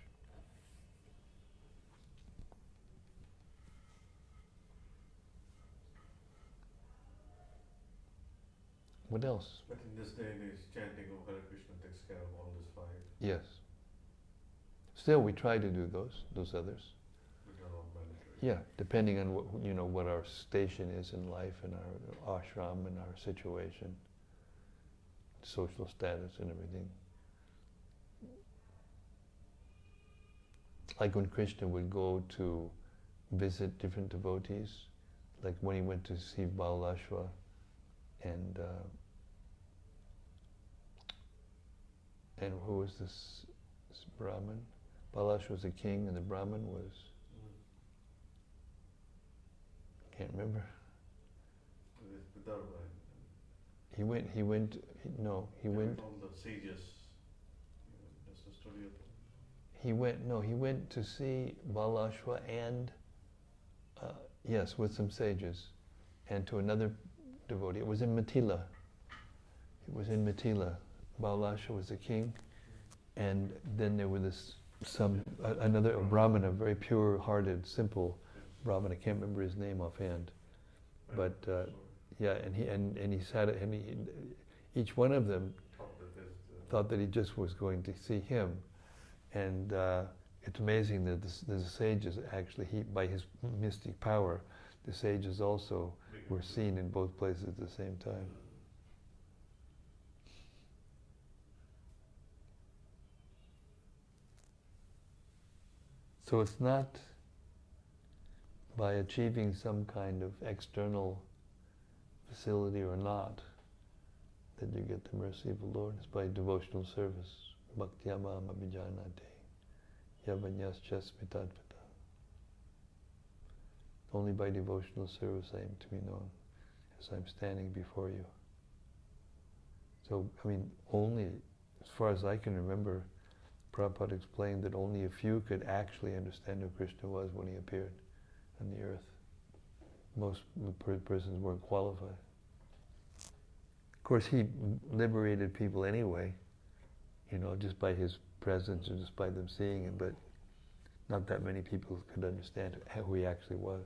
What else? But in this day and age, chanting of Hare Krishna takes care of all these 5. Yes. Still, we try to do those others. Which are all mandatory. Yeah, depending on what our station is in life and our ashram and our situation, social status and everything. Like when Krishna would go to visit different devotees, like when he went to see Balalashva and who was this Brahmin? Balalashva was the king and the Brahmin was, can't remember. He went. All the sages. That's the story of. He went to see Balalashva and yes, with some sages, and to another devotee. It was in Mithila. Balalashva was the king, and then there were another Brahmana, very pure-hearted, simple Brahmana. I can't remember his name offhand, but yeah, and he sat, and each one of them thought that he just was going to see him, and it's amazing that the sages actually, by his mystic power, the sages also were seen in both places at the same time. So it's not by achieving some kind of external facility or not that you get the mercy of the Lord. It's by devotional service. Bhaktyamam abhijanate yavanyascha smitadvita. Only by devotional service I am to be known as I'm standing before you. So, only, as far as I can remember, Prabhupada explained that only a few could actually understand who Krishna was when he appeared on the earth. Most persons weren't qualified. Of course, he liberated people anyway, just by his presence or just by them seeing him, but not that many people could understand who he actually was.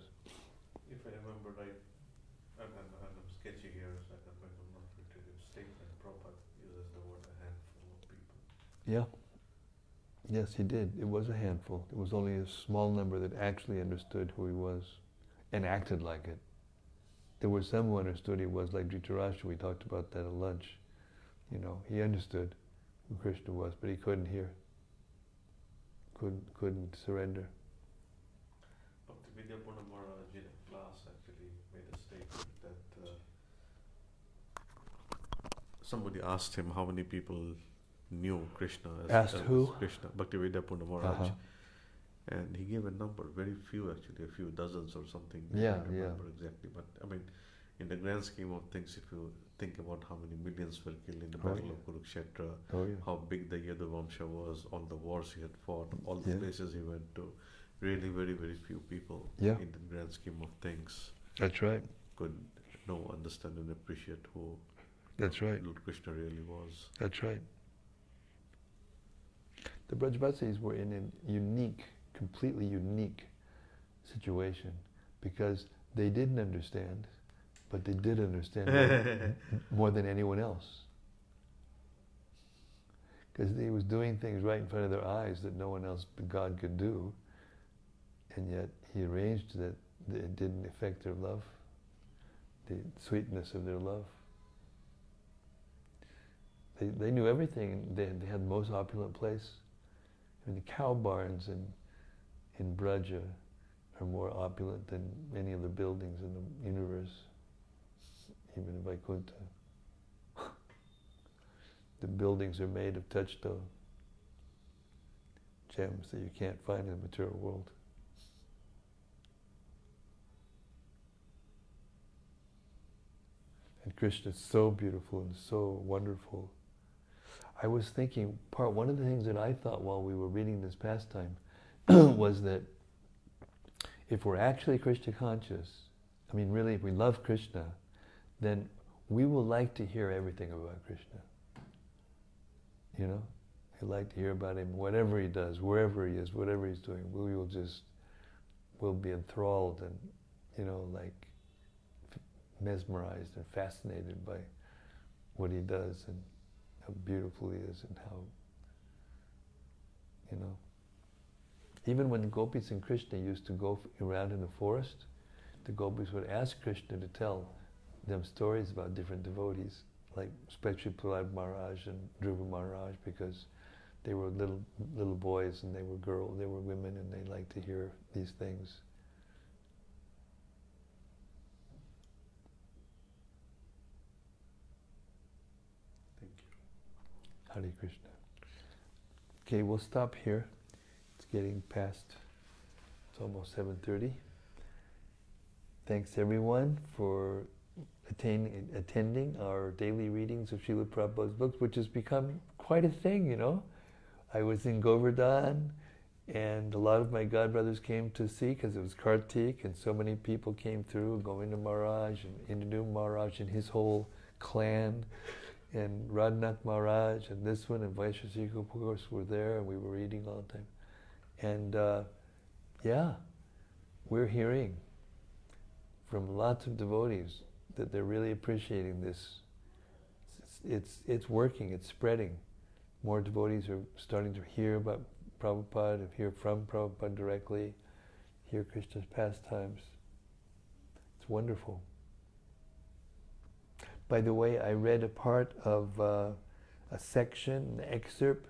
If I remember right, and I'm sketchy here, so I'm not repeating statement, Prabhupada uses the word a handful of people. Yeah. Yes, he did. It was a handful. It was only a small number that actually understood who he was and acted like it. There were some who understood he was, like Dhritarashtra. We talked about that at lunch. He understood who Krishna was, but he couldn't hear. Couldn't surrender. Bhakti Vidyapurna Maharaj in a class actually made a statement that somebody asked him how many people knew Krishna as who? Krishna, Bhakti Vidyapurna Maharaj. Uh-huh. And he gave a number, very few actually, a few dozens or something. Yeah, I don't remember exactly. But in the grand scheme of things, if you think about how many millions were killed in the battle of Kurukshetra, how big the Yaduvamsha was, all the wars he had fought, all the places he went to, really very, very few people in the grand scheme of things. That's right. Could know, understand and appreciate who That's right. Lord Krishna really was. That's right. The Brajavasis were in a unique, completely unique situation because they didn't understand, but they did understand more than anyone else. Because he was doing things right in front of their eyes that no one else but God could do, and yet he arranged that it didn't affect their love, the sweetness of their love. They knew everything. They had the most opulent place. I mean, the cow barns in Braja are more opulent than any of the buildings in the universe, even in Vaikuntha. The buildings are made of touchstone gems that you can't find in the material world. And Krishna is so beautiful and so wonderful. I was thinking, one of the things that I thought while we were reading this pastime was that if we're actually Krishna conscious, I mean really if we love Krishna, then we will like to hear everything about Krishna. You know? We like to hear about him, whatever he does, wherever he is, whatever he's doing. We'll be enthralled and, you know, like mesmerized and fascinated by what he does and how beautiful he is and how, you know. Even when Gopis and Krishna used to go around in the forest, the Gopis would ask Krishna to tell them stories about different devotees, like especially Prahlad Maharaj and Dhruva Maharaj, because they were little boys and they were women, and they liked to hear these things. Thank you. Hare Krishna. Okay, we'll stop here. It's getting past, it's almost 7:30. Thanks everyone for attending our daily readings of Srila Prabhupada's books, which has become quite a thing, you know. I was in Govardhan, and a lot of my godbrothers came to see because it was Kartik, and so many people came through, Govinda Maharaj and Indu Maharaj and his whole clan, and Radhanath Maharaj and this one, and Vaisheshika, of course, were there, and we were reading all the time. And yeah, we're hearing from lots of devotees that they're really appreciating this. It's working, it's spreading. More devotees are starting to hear about Prabhupada, hear from Prabhupada directly, hear Krishna's pastimes. It's wonderful. By the way, I read a part of a section, an excerpt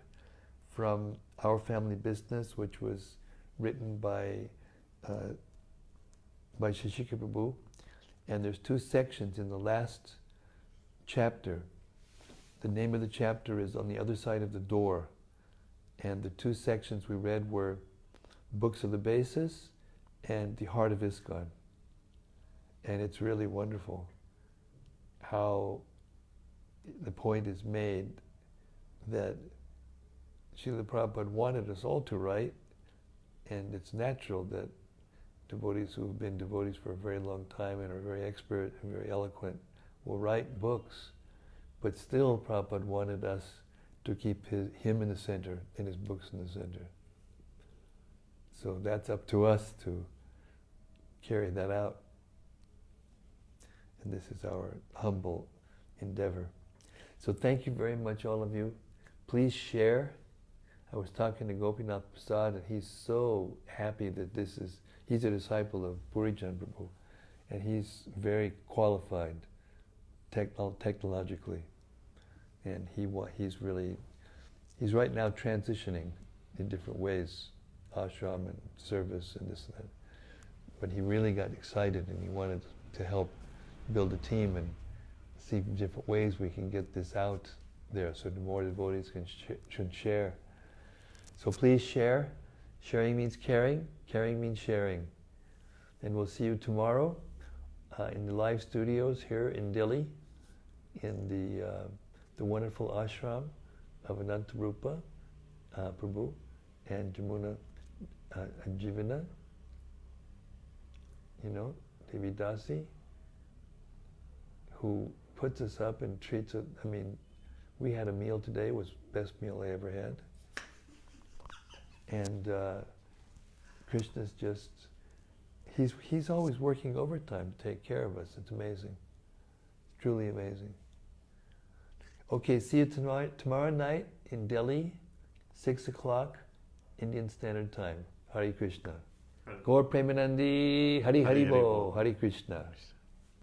from Our Family Business, which was written by Shashika Prabhu. And there's 2 sections in the last chapter. The name of the chapter is On the Other Side of the Door. And the 2 sections we read were Books of the Basis and The Heart of ISKCON. And it's really wonderful how the point is made that Srila Prabhupada wanted us all to write, and it's natural that devotees who have been devotees for a very long time and are very expert and very eloquent will write books. But still, Prabhupada wanted us to keep him in the center and his books in the center. So that's up to us to carry that out. And this is our humble endeavor. So thank you very much, all of you. Please share. I was talking to Gopinath Prasad, and he's so happy that he's a disciple of Purijan Prabhu, and he's very qualified technologically. And he's right now transitioning in different ways, ashram and service and this and that. But he really got excited, and he wanted to help build a team and see different ways we can get this out there so the more devotees can share. So please share. Sharing means caring. Caring means sharing. And we'll see you tomorrow in the live studios here in Delhi, in the wonderful ashram of Anantarupa Prabhu and Jamuna Jivana, Devi Dasi, who puts us up and treats it. I mean, we had a meal today, it was the best meal I ever had. And Krishna's just, he's always working overtime to take care of us. It's amazing. It's truly amazing. Okay, see you tomorrow night in Delhi, 6 o'clock, Indian Standard Time. Hare Krishna. Gaur Premanandi, Hari Hari Bo, Hare Krishna.